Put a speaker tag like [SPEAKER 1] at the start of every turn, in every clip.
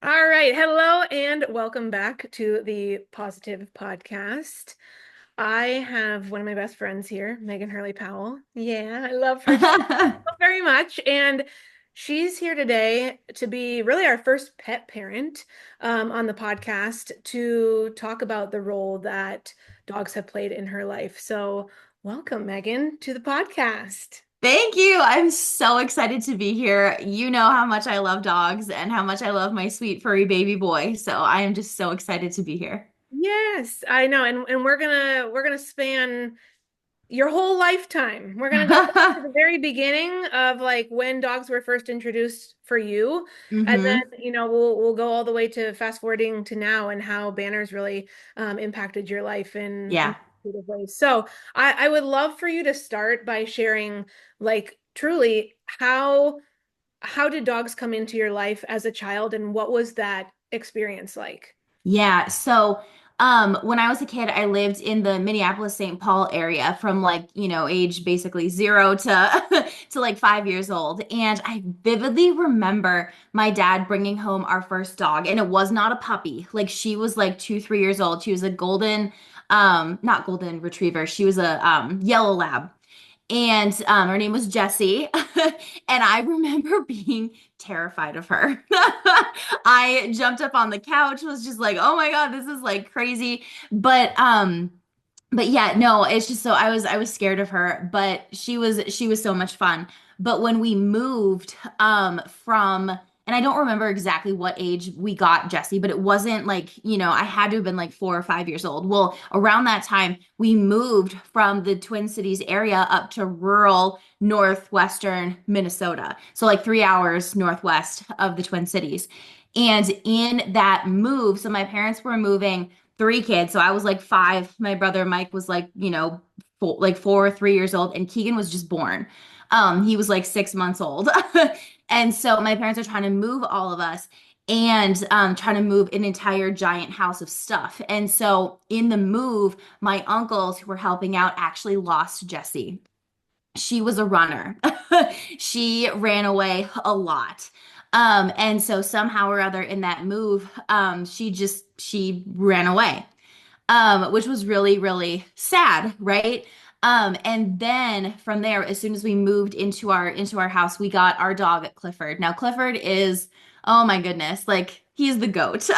[SPEAKER 1] All right. Hello and welcome back to the Positive Podcast. I have one of my best friends here, Meghan Hurley Powell. Yeah, I love her so very much. And she's here today to be really our first pet parent on the podcast to talk about the role that dogs have played in her life. So, welcome, Meghan, to the podcast.
[SPEAKER 2] Thank you. I'm so excited to be here. You know how much I love dogs and how much I love my sweet furry baby boy. So I am just so excited to be here.
[SPEAKER 1] Yes, I know. And we're gonna span your whole lifetime. We're gonna go back to the very beginning of like when dogs were first introduced for you, and then
[SPEAKER 2] hmm
[SPEAKER 1] we'll go all the way to fast forwarding to now and how banners really impacted your life in
[SPEAKER 2] Yeah.
[SPEAKER 1] positive ways. So I would love for you to start by sharing like truly how did dogs come into your life as a child and what was that experience like?
[SPEAKER 2] Yeah. When I was a kid, I lived in the Minneapolis, St. Paul area from age basically 0 to to like 5 years old. And I vividly remember my dad bringing home our first dog, and it was not a puppy. Like she was like 2, 3 years old. She was a not golden retriever. She was a yellow lab. And her name was Jessie. And I remember being terrified of her. I jumped up on the couch, was just like, oh my God, this is like crazy. But um, but yeah, no, it's just so I was scared of her, but she was so much fun. But when we moved from and I don't remember exactly what age we got Jesse, but it wasn't like, I had to have been like 4 or 5 years old. Well, around that time, we moved from the Twin Cities area up to rural northwestern Minnesota. So like 3 hours northwest of the Twin Cities. And in that move, so my parents were moving three kids. So I was like five. My brother Mike was like, like 4 or 3 years old, and Keegan was just born. He was like 6 months old. And so my parents are trying to move all of us and trying to move an entire giant house of stuff. And so in the move, my uncles who were helping out actually lost Jessie. She was a runner. She ran away a lot. And so somehow or other in that move, she ran away, which was really, really sad, right? And then from there, as soon as we moved into our house, we got our dog at Clifford. Now, Clifford is, oh my goodness, like he's the goat.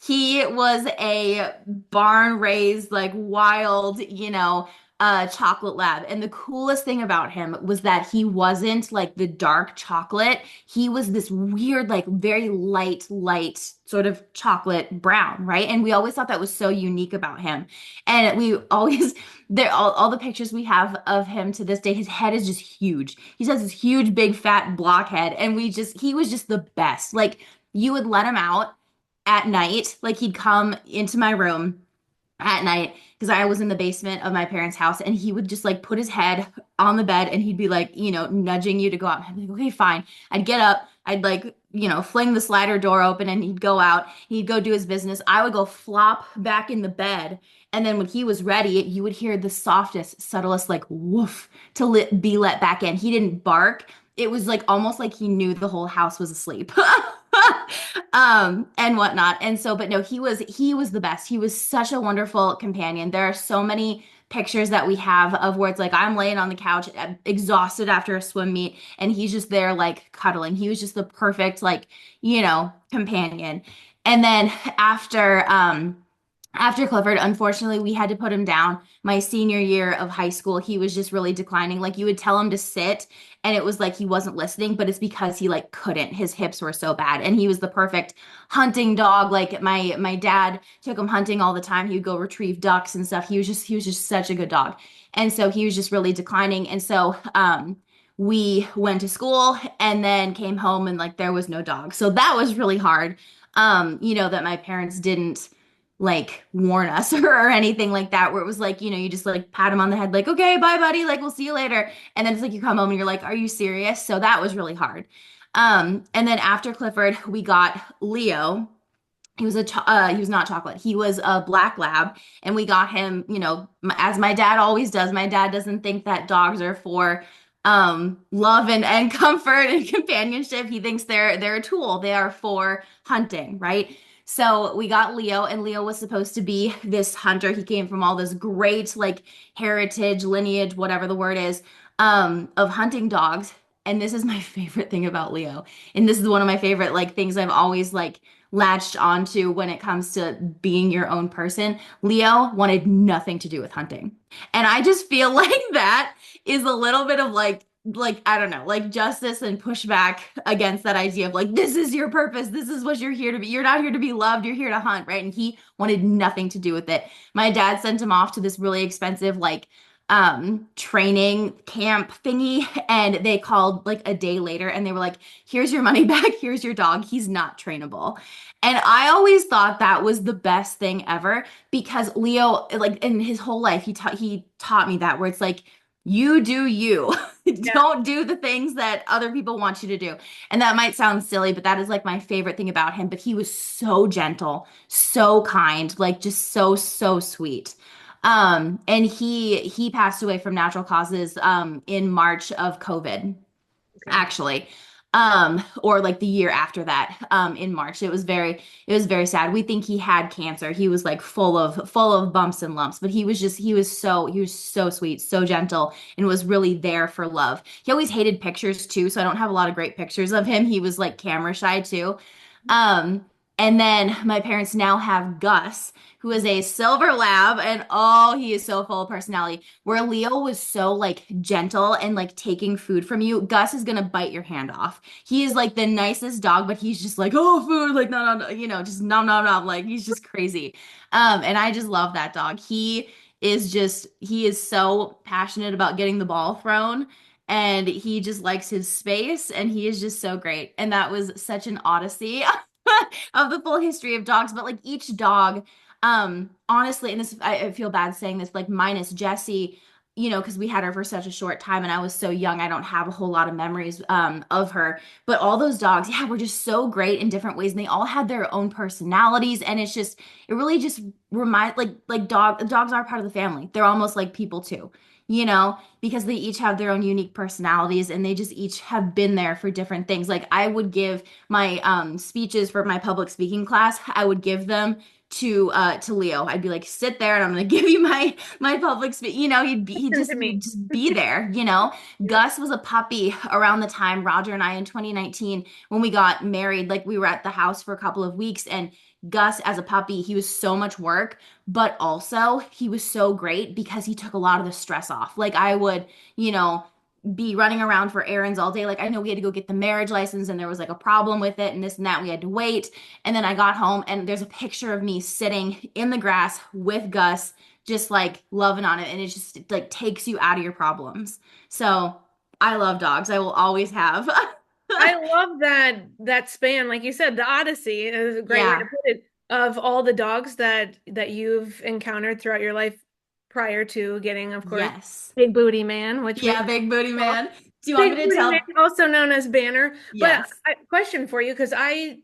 [SPEAKER 2] He was a barn raised, like wild, chocolate lab. And the coolest thing about him was that he wasn't like the dark chocolate. He was this weird, like very light sort of chocolate brown, right? And we always thought that was so unique about him. And we always, all the pictures we have of him to this day, his head is just huge. He has this huge, big, fat blockhead. And he was just the best. Like you would let him out at night, like he'd come into my room at night because I was in the basement of my parents' house, and he would just like put his head on the bed and he'd be like, nudging you to go out. I'd be like, okay, fine. I'd get up, I'd like, fling the slider door open and he'd go out, he'd go do his business. I would go flop back in the bed. And then when he was ready, you would hear the softest, subtlest, like woof be let back in. He didn't bark. It was like almost like he knew the whole house was asleep. And whatnot. And so, but no, he was the best. He was such a wonderful companion. There are so many pictures that we have of where it's like I'm laying on the couch exhausted after a swim meet, and he's just there like cuddling. He was just the perfect companion. And then after Clifford, unfortunately, we had to put him down. My senior year of high school, he was just really declining. Like you would tell him to sit, and it was like he wasn't listening, but it's because he like couldn't. His hips were so bad, and he was the perfect hunting dog. Like my dad took him hunting all the time. He would go retrieve ducks and stuff. He was just such a good dog, and so he was just really declining. And so we went to school and then came home, and like there was no dog, so that was really hard. That my parents didn't like warn us or anything like that, where it was like, you just like pat him on the head, like, okay, bye, buddy, like we'll see you later. And then it's like you come home and you're like, are you serious? So that was really hard. And then after Clifford, we got Leo. He was not chocolate. He was a black lab, and we got him, as my dad always does. My dad doesn't think that dogs are for love and comfort and companionship. He thinks they're a tool. They are for hunting, right? So we got Leo, and Leo was supposed to be this hunter. He came from all this great like heritage, lineage, whatever the word is, of hunting dogs. And this is my favorite thing about Leo. And this is one of my favorite like things I've always like latched onto when it comes to being your own person. Leo wanted nothing to do with hunting. And I just feel like that is a little bit of like I don't know, like justice and pushback against that idea of like this is your purpose, this is what you're here to be. You're not here to be loved, you're here to hunt, right? And he wanted nothing to do with it. My dad sent him off to this really expensive like training camp thingy, and they called like a day later and they were like, here's your money back, here's your dog, he's not trainable. And I always thought that was the best thing ever because Leo, like in his whole life, he taught me that where it's like you do you.
[SPEAKER 1] Yeah.
[SPEAKER 2] Don't do the things that other people want you to do. And that might sound silly, but that is like my favorite thing about him. But he was so gentle, so kind, like just so, so sweet. And he passed away from natural causes in March of COVID
[SPEAKER 1] Okay.
[SPEAKER 2] actually, or like the year after that, in March. It was very sad. We think he had cancer. He was like full of bumps and lumps, but he was so sweet, so gentle, and was really there for love. He always hated pictures too, so I don't have a lot of great pictures of him. He was like camera shy too. Um, and then my parents now have Gus, who is a silver lab, and oh, he is so full of personality. Where Leo was so like gentle and like taking food from you, Gus is gonna bite your hand off. He is like the nicest dog, but he's just like, oh, food, like no, no, no, just nom nom nom, like he's just crazy. And I just love that dog. He is so passionate about getting the ball thrown. And he just likes his space, and he is just so great. And that was such an odyssey of the full history of dogs. But like each dog, honestly, and this I feel bad saying this, like minus Jessie, because we had her for such a short time and I was so young, I don't have a whole lot of memories of her. But all those dogs, yeah, were just so great in different ways, and they all had their own personalities, and it really just reminds like dogs are part of the family. They're almost like people too. Because they each have their own unique personalities, and they just each have been there for different things. Like I would give my speeches for my public speaking class, I would give them to Leo. I'd be like, sit there and I'm gonna give you my public speech. He'd be
[SPEAKER 1] Listen to
[SPEAKER 2] he would
[SPEAKER 1] me.
[SPEAKER 2] just be there.
[SPEAKER 1] Yeah.
[SPEAKER 2] Gus was a puppy around the time Roger and I in 2019 when we got married. Like we were at the house for a couple of weeks, and Gus as a puppy, he was so much work, but also he was so great because he took a lot of the stress off. Like I would, you know, be running around for errands all day. Like I know we had to go get the marriage license and there was like a problem with it and this and that. We had to wait. And then I got home and there's a picture of me sitting in the grass with Gus, just like loving on it. And it just like takes you out of your problems. So I love dogs. I will always have.
[SPEAKER 1] I love that span, like you said, the Odyssey is a great way to
[SPEAKER 2] Yeah.
[SPEAKER 1] put it, of all the dogs that you've encountered throughout your life prior to getting, of course,
[SPEAKER 2] Yes.
[SPEAKER 1] Big Booty Man, which we
[SPEAKER 2] Yeah, big booty
[SPEAKER 1] call
[SPEAKER 2] man. Do you want
[SPEAKER 1] Big
[SPEAKER 2] me to
[SPEAKER 1] Booty Man,
[SPEAKER 2] tell?
[SPEAKER 1] also known as Banner. But
[SPEAKER 2] Yes.
[SPEAKER 1] question for you, because I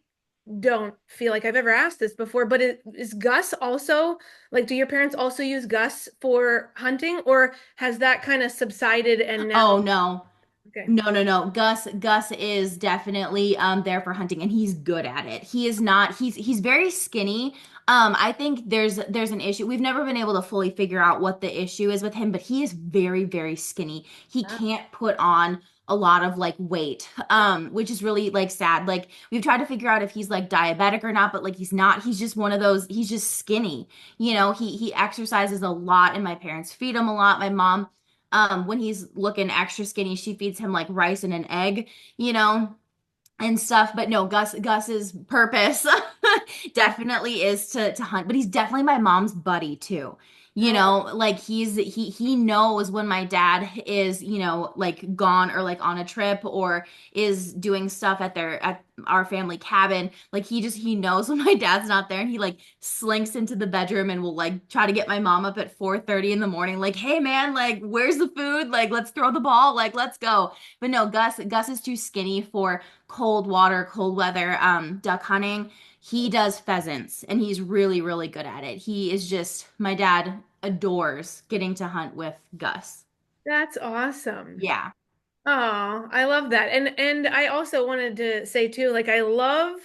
[SPEAKER 1] don't feel like I've ever asked this before, but is Gus also, like, do your parents also use Gus for hunting, or has that kind of subsided and now,
[SPEAKER 2] Oh no.
[SPEAKER 1] okay,
[SPEAKER 2] No, no, no. Gus is definitely there for hunting, and he's good at it. He is not he's very skinny. I think there's an issue. We've never been able to fully figure out what the issue is with him, but he is very, very skinny. He can't put on a lot of like weight, which is really like sad. Like we've tried to figure out if he's like diabetic or not, but like he's not. He's just one of those, he's just skinny. He exercises a lot, and my parents feed him a lot. My mom, when he's looking extra skinny, she feeds him like rice and an egg, you know, and stuff. But no, Gus's purpose definitely is to hunt, but he's definitely my mom's buddy too.
[SPEAKER 1] oh,
[SPEAKER 2] Like he knows when my dad is, like gone or like on a trip or is doing stuff at our family cabin. Like he knows when my dad's not there, and he like slinks into the bedroom and will like try to get my mom up at 4:30 in the morning, like, hey man, like where's the food? Like let's throw the ball, like let's go. But no, Gus is too skinny for cold water, cold weather, duck hunting. He does pheasants, and he's really, really good at it. My dad adores getting to hunt with Gus.
[SPEAKER 1] that's awesome.
[SPEAKER 2] Yeah.
[SPEAKER 1] Oh, I love that. And I also wanted to say too, like I love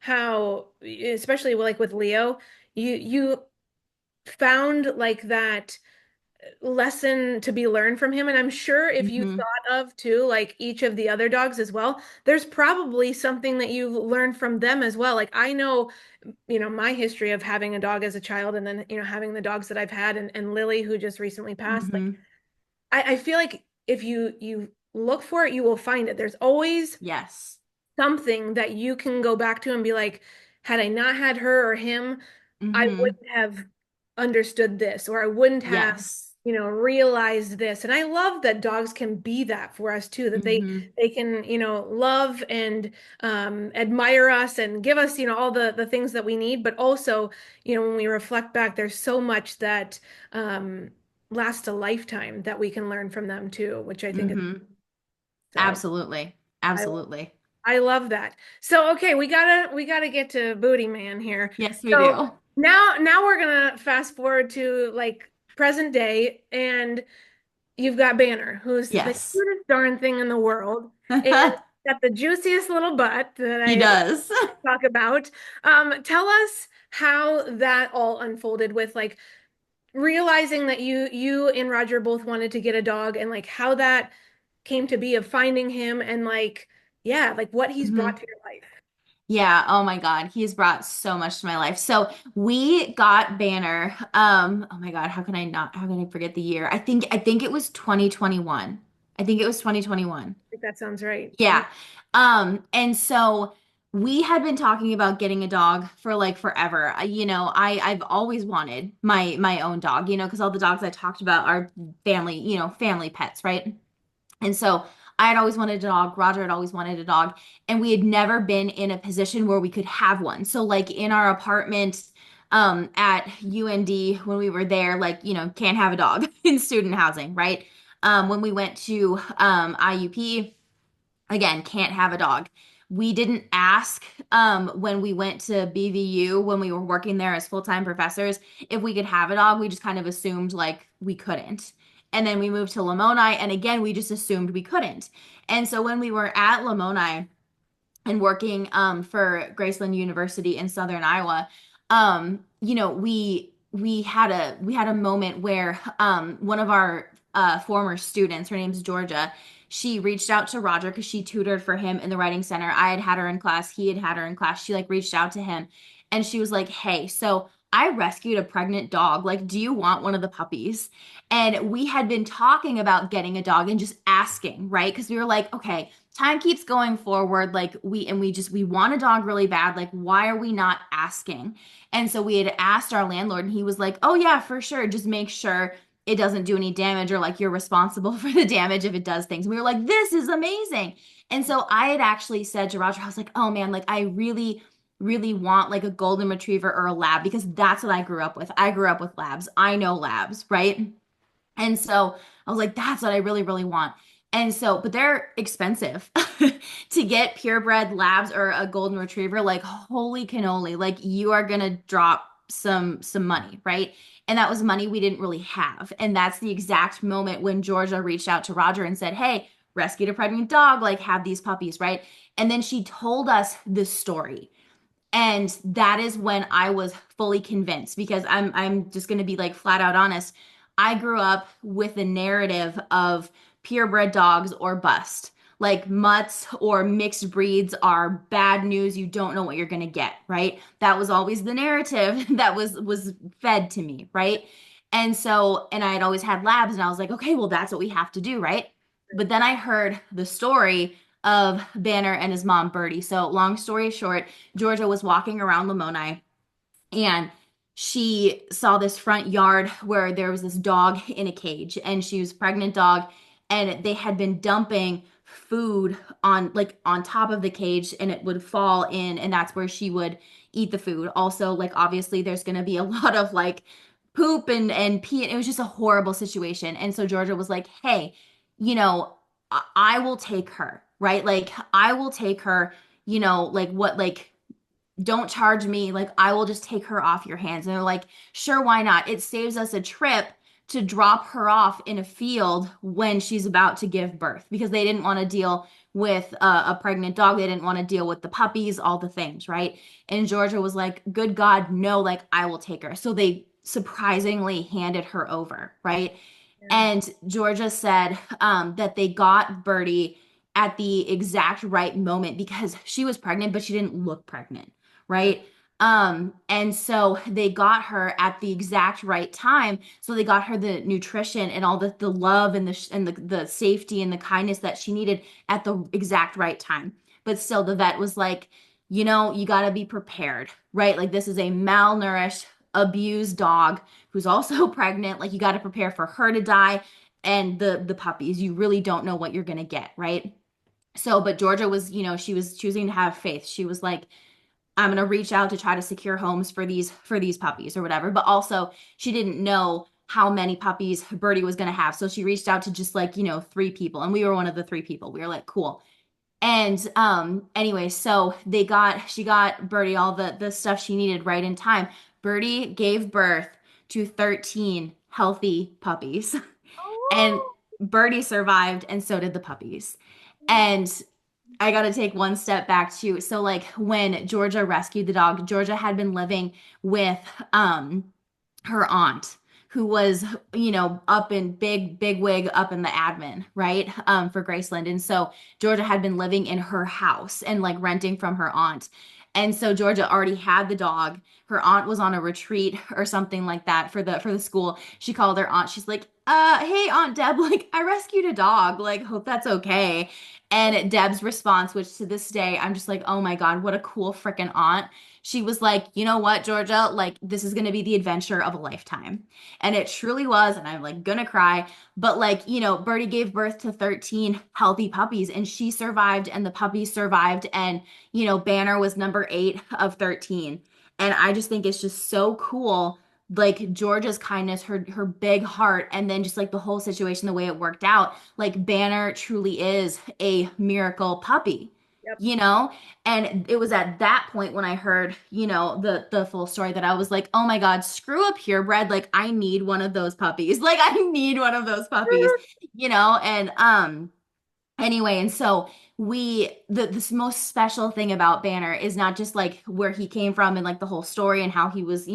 [SPEAKER 1] how, especially like with Leo, you found like that lesson to be learned from him. And I'm sure if you
[SPEAKER 2] Hmm.
[SPEAKER 1] thought of too, like each of the other dogs as well, there's probably something that you've learned from them as well. Like I know, my history of having a dog as a child and then, having the dogs that I've had and Lily, who just recently passed, like
[SPEAKER 2] Hmm.
[SPEAKER 1] I feel like if you look for it, you will find it. There's always
[SPEAKER 2] Yes.
[SPEAKER 1] something that you can go back to and be like, had I not had her or him, I
[SPEAKER 2] Hmm.
[SPEAKER 1] wouldn't have understood this, or I wouldn't have,
[SPEAKER 2] Yes.
[SPEAKER 1] realized this. And I love that dogs can be that for us too, that they
[SPEAKER 2] Hmm.
[SPEAKER 1] they can, love and admire us and give us, all the things that we need. But also, when we reflect back, there's so much that um, lasts a lifetime that we can learn from them too, which I think is
[SPEAKER 2] Hmm.
[SPEAKER 1] so.
[SPEAKER 2] Absolutely.
[SPEAKER 1] I
[SPEAKER 2] Absolutely.
[SPEAKER 1] I love that. So okay, we gotta get to Booty Man here.
[SPEAKER 2] Yes, we
[SPEAKER 1] So
[SPEAKER 2] do.
[SPEAKER 1] now we're gonna fast forward to like present day, and you've got Banner, who's the
[SPEAKER 2] Yes.
[SPEAKER 1] cutest darn thing in the world, and got the juiciest little butt that
[SPEAKER 2] He
[SPEAKER 1] I
[SPEAKER 2] does.
[SPEAKER 1] talk about. Tell us how that all unfolded with like realizing that you and Roger both wanted to get a dog, and like how that came to be of finding him, and like yeah, like what he's brought
[SPEAKER 2] Mhm.
[SPEAKER 1] to your life.
[SPEAKER 2] Yeah, oh my God, he's brought so much to my life. So we got Banner. Oh my God, how can I forget the year? I think it was 2021. I think it was 2021.
[SPEAKER 1] I think that sounds right.
[SPEAKER 2] Yeah. And so we had been talking about getting a dog for like forever. I've always wanted my own dog, because all the dogs I talked about are family, family pets, right? And so I had always wanted a dog. Roger had always wanted a dog. And we had never been in a position where we could have one. So, like in our apartment at UND, when we were there, like, can't have a dog in student housing, right? When we went to IUP, again, can't have a dog. We didn't ask when we went to BVU, when we were working there as full-time professors, if we could have a dog. We just kind of assumed like we couldn't. And then we moved to Lamoni, and again, we just assumed we couldn't. And so when we were at Lamoni, and working for Graceland University in Southern Iowa, we had a moment where one of our former students, her name's Georgia, she reached out to Roger because she tutored for him in the writing center. I had her in class, he had her in class. She like reached out to him and she was like, "Hey, so I rescued a pregnant dog. Like, do you want one of the puppies?" And we had been talking about getting a dog and just asking, right? Because we were like, okay, time keeps going forward, like we want a dog really bad, like why are we not asking? And so we had asked our landlord and he was like, "Oh yeah, for sure, just make sure it doesn't do any damage, or like you're responsible for the damage if it does things." And we were like, "This is amazing." And so I had actually said to Roger, I was like, "Oh man, like I really want like a golden retriever or a lab, because that's what I grew up with. I grew up with labs. I know labs, right?" And so I was like, "That's what I really, really want." And so, but they're expensive to get purebred labs or a golden retriever. Like, holy cannoli, like you are gonna drop some money, right? And that was money we didn't really have. And that's the exact moment when Georgia reached out to Roger and said, "Hey, rescued a pregnant dog, like have these puppies," right? And then she told us the story. And that is when I was fully convinced, because I'm just going to be like flat out honest. I grew up with a narrative of purebred dogs or bust. Like mutts or mixed breeds are bad news. You don't know what you're going to get, right? That was always the narrative that was fed to me, right? And I had always had labs and I was like, "Okay, well that's what we have to do, right?" But then I heard the story of Banner and his mom Birdie. So long story short, Georgia was walking around Lamoni and she saw this front yard where there was this dog in a cage, and she was a pregnant dog, and they had been dumping food on top of the cage, and it would fall in, and that's where she would eat the food. Also, like obviously there's going to be a lot of like poop and pee, and it was just a horrible situation. And so Georgia was like, "Hey, I will take her, right? Like I will take her, like what, like don't charge me, like I will just take her off your hands." And they're like, "Sure, why not? It saves us a trip to drop her off in a field when she's about to give birth because they didn't want to deal with a pregnant dog. They didn't want to deal with the puppies, all the things, right? And Georgia was like, good God, no, like I will take her. So they surprisingly handed her over, right?
[SPEAKER 1] Yeah.
[SPEAKER 2] And Georgia said that they got Birdie at the exact right moment because she was pregnant, but she didn't look pregnant,
[SPEAKER 1] Yeah.
[SPEAKER 2] right? And so they got her at the exact right time. So they got her the nutrition and all the love and the safety and the kindness that she needed at the exact right time. But still, the vet was like, you got to be prepared, right? Like this is a malnourished, abused dog who's also pregnant. Like you got to prepare for her to die and the puppies. You really don't know what you're gonna get, right? So, but Georgia was, she was choosing to have faith. She was like, I'm gonna reach out to try to secure homes for these puppies or whatever. But also, she didn't know how many puppies Birdie was gonna have. So she reached out to just like, three people, and we were one of the three people. We were like, cool. And anyway, so she got Birdie all the stuff she needed right in time. Birdie gave birth to 13 healthy puppies. And
[SPEAKER 1] Oh,
[SPEAKER 2] Birdie survived, and so did the puppies. And I got to take one step back too. So like when Georgia rescued the dog, Georgia had been living with her aunt who was, up in big wig up in the admin, right? For Graceland. And so Georgia had been living in her house and like renting from her aunt. And so Georgia already had the dog. Her aunt was on a retreat or something like that for the school. She called her aunt. She's like, hey Aunt Deb, like I rescued a dog. Like, hope that's okay. And Deb's response, which to this day, I'm just like, oh my God, what a cool freaking aunt. She was like, you know what, Georgia, like this is going to be the adventure of a lifetime. And it truly was. And I'm like, gonna cry. But like, Birdie gave birth to 13 healthy puppies and she survived and the puppies survived. And, Banner was number 8 of 13. And I just think it's just so cool like Georgia's kindness, her big heart, and then just like the whole situation, the way it worked out, like Banner truly is a miracle puppy,
[SPEAKER 1] yep.
[SPEAKER 2] you know? And it was at that point when I heard, the full story that I was like, oh my God, screw a purebred. Like I need one of those puppies. Like I need one of those puppies, and anyway, and so this most special thing about Banner is not just like where he came from and like the whole story and how he was,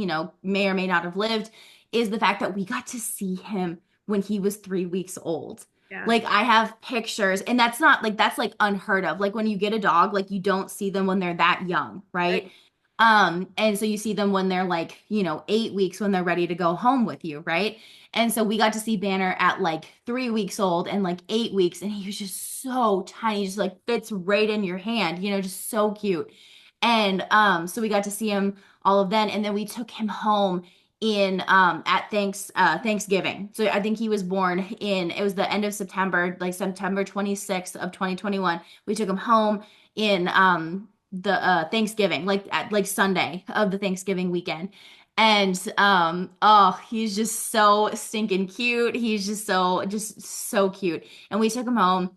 [SPEAKER 2] may or may not have lived, is the fact that we got to see him when he was 3 weeks old.
[SPEAKER 1] Yeah.
[SPEAKER 2] Like I have pictures, and that's not like that's like unheard of. Like when you get a dog, like you don't see them when they're that young,
[SPEAKER 1] Right.
[SPEAKER 2] right? And so you see them when they're like, 8 weeks when they're ready to go home with you, right? And so we got to see Banner at like 3 weeks old and like 8 weeks, and he was just so tiny, just like fits right in your hand, just so cute. And so we got to see him all of then, and then we took him home in at Thanksgiving. So I think he was born it was the end of September, like September 26th of 2021. We took him home in the Thanksgiving, like at like Sunday of the Thanksgiving weekend. And oh, he's just so stinking cute. He's just so cute. And we took him home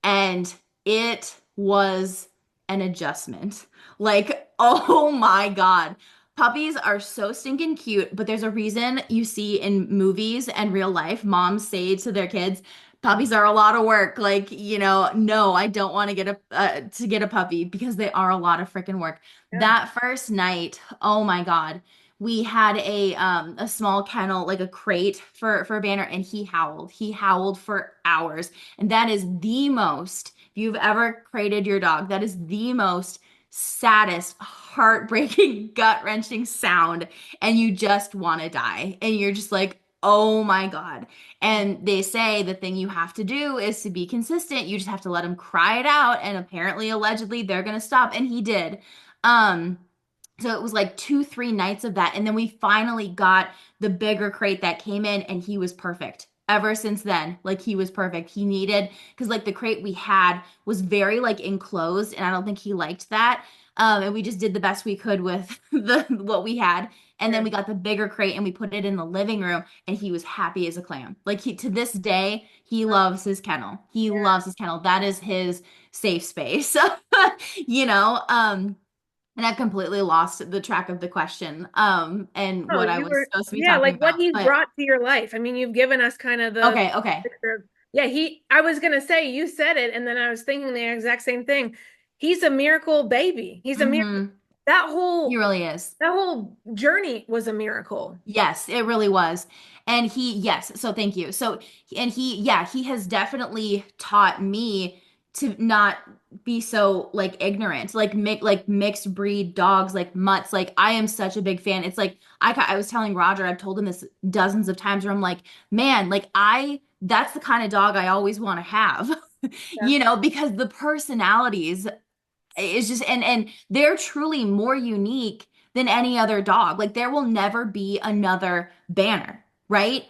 [SPEAKER 2] and it was an adjustment. Like, oh my God. Puppies are so stinking cute, but there's a reason you see in movies and real life moms say to their kids, puppies are a lot of work. Like, no, I don't want to get a puppy because they are a lot of freaking work.
[SPEAKER 1] Yeah.
[SPEAKER 2] That first night, oh my God, we had a small kennel, like a crate for Banner, and he howled. He howled for hours. And that is the most, if you've ever crated your dog, that is the most saddest, heartbreaking, gut-wrenching sound. And you just want to die. And you're just like, oh my God. And they say the thing you have to do is to be consistent. You just have to let him cry it out. And apparently, allegedly, they're gonna stop. And he did. Um, so it was like 2, 3 nights of that. And then we finally got the bigger crate that came in and he was perfect. Ever since then, like he was perfect. He needed, because like the crate we had was very like enclosed and I don't think he liked that. And we just did the best we could with the what we had. And then
[SPEAKER 1] Sure.
[SPEAKER 2] we got the bigger crate and we put it in the living room and he was happy as a clam. Like he to this day, he loves his kennel. He
[SPEAKER 1] Yeah.
[SPEAKER 2] loves his kennel. That is his safe space. you know, um, And I completely lost the track of the question, and
[SPEAKER 1] Oh,
[SPEAKER 2] what I
[SPEAKER 1] you
[SPEAKER 2] was
[SPEAKER 1] were,
[SPEAKER 2] supposed to be
[SPEAKER 1] yeah,
[SPEAKER 2] talking
[SPEAKER 1] like what
[SPEAKER 2] about.
[SPEAKER 1] he's
[SPEAKER 2] But
[SPEAKER 1] brought to your life. I mean, you've given us kind of the
[SPEAKER 2] okay, okay.
[SPEAKER 1] picture of, yeah, I was gonna say you said it, and then I was thinking the exact same thing. He's a miracle baby. He's a miracle.
[SPEAKER 2] Hmm.
[SPEAKER 1] That
[SPEAKER 2] He
[SPEAKER 1] whole
[SPEAKER 2] really is.
[SPEAKER 1] that whole journey was a miracle.
[SPEAKER 2] Yes, it really was. And yes, so thank you. So, and yeah, he has definitely taught me to not be so like ignorant, like mixed breed dogs, like mutts. Like I am such a big fan. It's like I was telling Roger, I've told him this dozens of times where I'm like, man, like that's the kind of dog I always want to have,
[SPEAKER 1] Yeah.
[SPEAKER 2] because the personalities it's just and they're truly more unique than any other dog. Like there will never be another Banner, right?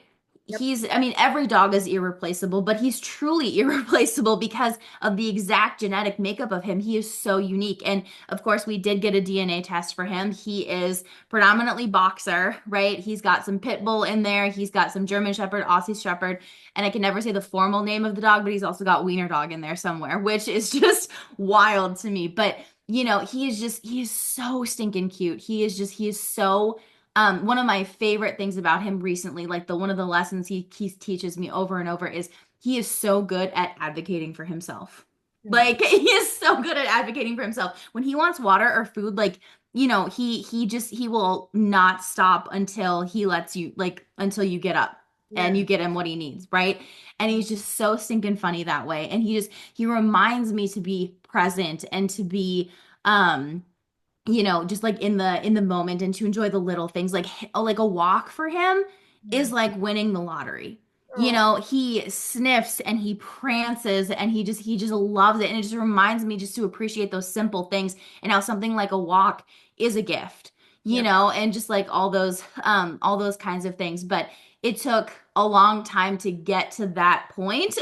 [SPEAKER 1] Yep.
[SPEAKER 2] I mean, every dog is irreplaceable, but he's truly irreplaceable because of the exact genetic makeup of him. He is so unique. And of course, we did get a DNA test for him. He is predominantly boxer, right? He's got some pit bull in there. He's got some German Shepherd, Aussie Shepherd, and I can never say the formal name of the dog, but he's also got Wiener Dog in there somewhere, which is just wild to me. But he is so stinking cute. He is so one of my favorite things about him recently, like one of the lessons he teaches me over and over is he is so good at advocating for himself.
[SPEAKER 1] Mm.
[SPEAKER 2] Like he is so good at advocating for himself. When he wants water or food, like he will not stop until he lets you like until you get up and
[SPEAKER 1] Yeah.
[SPEAKER 2] you get him what he needs, right? And he's just so stinking funny that way. And he reminds me to be present and to be just like in the moment and to enjoy the little things like a walk for him
[SPEAKER 1] Yeah.
[SPEAKER 2] is like winning the lottery.
[SPEAKER 1] Oh,
[SPEAKER 2] He sniffs and he prances and he just loves it and it just reminds me just to appreciate those simple things and how something like a walk is a gift.
[SPEAKER 1] yep.
[SPEAKER 2] And just like all those kinds of things, but it took a long time to get to that point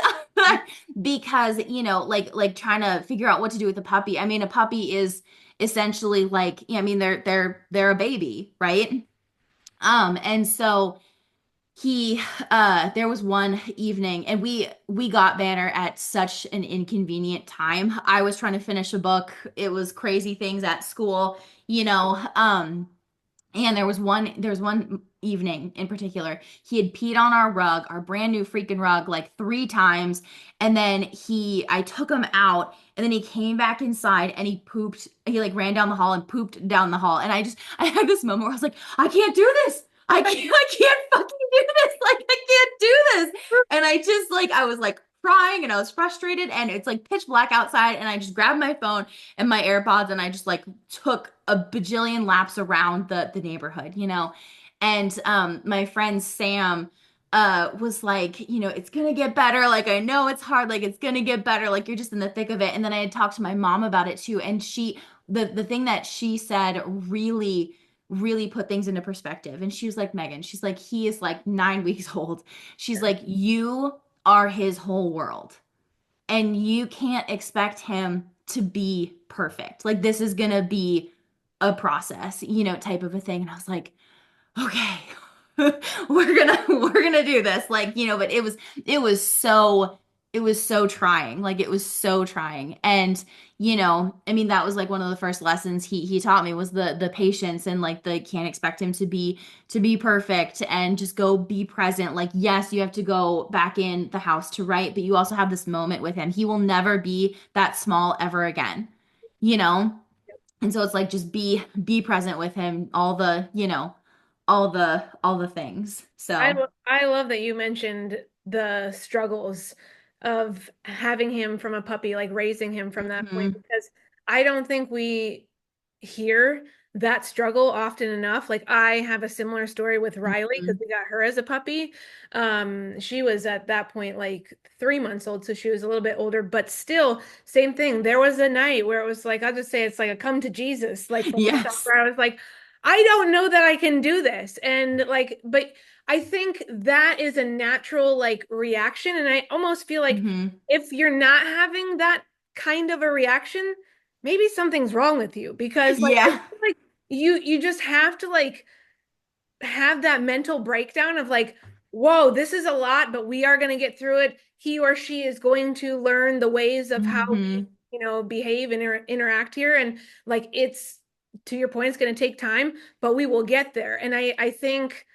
[SPEAKER 2] because like trying to figure out what to do with a puppy. I mean, a puppy is essentially like, I mean, they're a baby, right? And so he there was one evening and we got Banner at such an inconvenient time. I was trying to finish a book. It was crazy things at school, and there was one evening in particular. He had peed on our rug, our brand new freaking rug, like three times. And then I took him out and then he came back inside and he pooped. He like ran down the hall and pooped down the hall. And I had this moment where I was like, I can't do this. I can't fucking do this. Like, I can't do this. And I was like crying and I was frustrated and it's like pitch black outside. And I just grabbed my phone and my AirPods and I just like took a bajillion laps around the neighborhood, And my friend Sam was like, it's gonna get better. Like I know it's hard, like it's gonna get better, like you're just in the thick of it. And then I had talked to my mom about it too, and the thing that she said really really put things into perspective. And she was like, Megan, she's like, he is like 9 weeks old. She's
[SPEAKER 1] Yeah.
[SPEAKER 2] like, you are his whole world and you can't expect him to be perfect. Like this is gonna be a process, type of a thing. And I was like, okay, we're gonna do this. Like, but it was so it was so trying. Like it was so trying. And, I mean, that was like one of the first lessons he taught me was the patience and like the can't expect him to be perfect and just go be present. Like, yes, you have to go back in the house to write, but you also have this moment with him. He will never be that small ever again, you know? And so it's like just be present with him, all the things. So,
[SPEAKER 1] I love that you mentioned the struggles of having him from a puppy, like raising him from that point,
[SPEAKER 2] mhm.
[SPEAKER 1] because I don't think we hear that struggle often enough. Like I have a similar story with Riley because
[SPEAKER 2] Mhm.
[SPEAKER 1] we got her as a puppy. She was at that point like 3 months old, so she was a little bit older, but still, same thing. There was a night where it was like, I'll just say it's like a come to Jesus, like for myself,
[SPEAKER 2] Yes.
[SPEAKER 1] where I was like, I don't know that I can do this. And like, but I think that is a natural like reaction. And I almost feel like
[SPEAKER 2] Hmm.
[SPEAKER 1] if you're not having that kind of a reaction, maybe something's wrong with you because like I
[SPEAKER 2] Yeah.
[SPEAKER 1] feel like you just have to like have that mental breakdown of like, whoa, this is a lot, but we are going to get through it. He or she is going to learn the ways of how we,
[SPEAKER 2] Hmm.
[SPEAKER 1] behave and interact here. And like, it's to your point, it's going to take time, but we will get there. And I think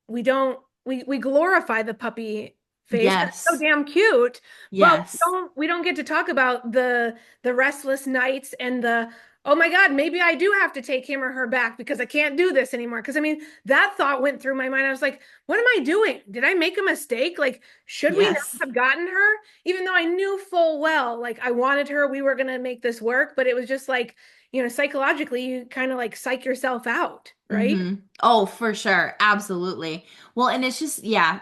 [SPEAKER 1] we don't we glorify the puppy phase because it's so
[SPEAKER 2] Yes.
[SPEAKER 1] damn cute, but
[SPEAKER 2] Yes.
[SPEAKER 1] we don't get to talk about the restless nights and the, oh my God, maybe I do have to take him or her back because I can't do this anymore. Because I mean, that thought went through my mind. I was like, what am I doing? Did I make a mistake? Like, should we not
[SPEAKER 2] Yes.
[SPEAKER 1] have gotten her? Even though I knew full well, like I wanted her, we were gonna make this work, but it was just like, psychologically, you kind of like psych yourself out, right?
[SPEAKER 2] Mm-hmm. Oh, for sure. Absolutely. Well, and it's just, yeah,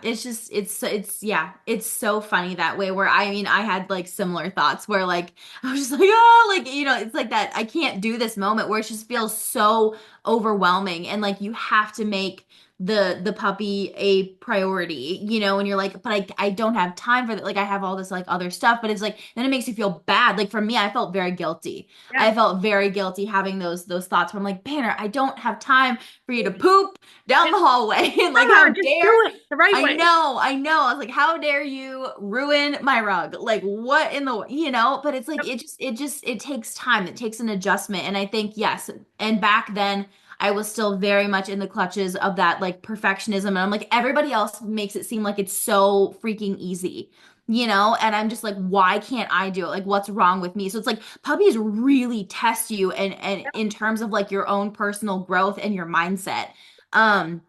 [SPEAKER 2] yeah, it's so funny that way where I mean, I had like similar thoughts where like, I was just like, oh, like, it's like that I can't do this moment where it just feels so overwhelming. And like, you have to make the puppy a priority, and you're like, but I don't have time for that. Like, I have all this like other stuff, but it's like, then it makes you feel bad. Like for me, I felt very guilty.
[SPEAKER 1] Yeah.
[SPEAKER 2] I felt very guilty having those thoughts where I'm like, Banner, I don't have time for you to poop down
[SPEAKER 1] And
[SPEAKER 2] the hallway. And like,
[SPEAKER 1] come
[SPEAKER 2] how
[SPEAKER 1] on, just do
[SPEAKER 2] dare
[SPEAKER 1] it the right way.
[SPEAKER 2] I know. I was like, how dare you ruin my rug? Like, what in the, but it's like,
[SPEAKER 1] Yep.
[SPEAKER 2] it takes time. It takes an adjustment. And I think, yes. And back then, I was still very much in the clutches of that like perfectionism. And I'm like, everybody else makes it seem like it's so freaking easy. And I'm just like, why can't I do it? Like, what's wrong with me? So it's like puppies really test you and in terms of like your own personal growth and your mindset. Um,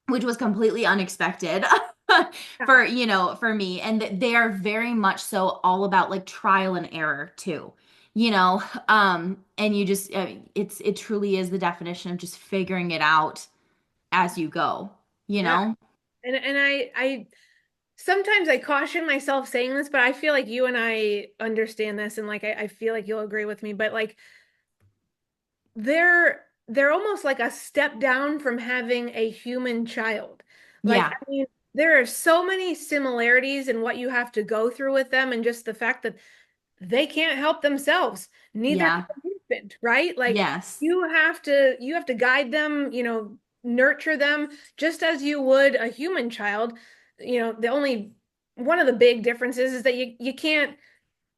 [SPEAKER 2] which was completely unexpected
[SPEAKER 1] Yeah.
[SPEAKER 2] for me. And they are very much so all about like trial and error too. And you just it truly is the definition of just figuring it out as you go, you
[SPEAKER 1] Yeah.
[SPEAKER 2] know?
[SPEAKER 1] And I sometimes I caution myself saying this, but I feel like you and I understand this and like I feel like you'll agree with me, but like they're almost like a step down from having a human child. Like,
[SPEAKER 2] Yeah.
[SPEAKER 1] I mean, there are so many similarities in what you have to go through with them, and just the fact that they can't help themselves. Neither
[SPEAKER 2] Yeah.
[SPEAKER 1] can an infant, right? Like
[SPEAKER 2] Yes.
[SPEAKER 1] you have to guide them, nurture them just as you would a human child. The only one of the big differences is that you can't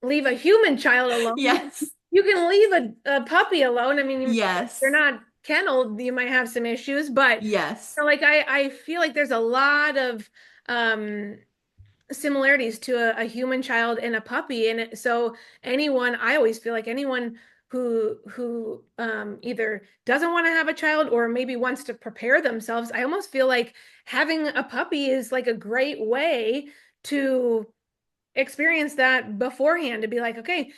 [SPEAKER 1] leave a human child alone.
[SPEAKER 2] Yes.
[SPEAKER 1] You can leave a puppy alone. I mean, if they're
[SPEAKER 2] Yes.
[SPEAKER 1] not kenneled, you might have some issues, but
[SPEAKER 2] Yes.
[SPEAKER 1] like I feel like there's a lot of um similarities to a human child and a puppy. And so anyone, I always feel like anyone who either doesn't want to have a child or maybe wants to prepare themselves, I almost feel like having a puppy is like a great way to experience that beforehand, to be like, okay,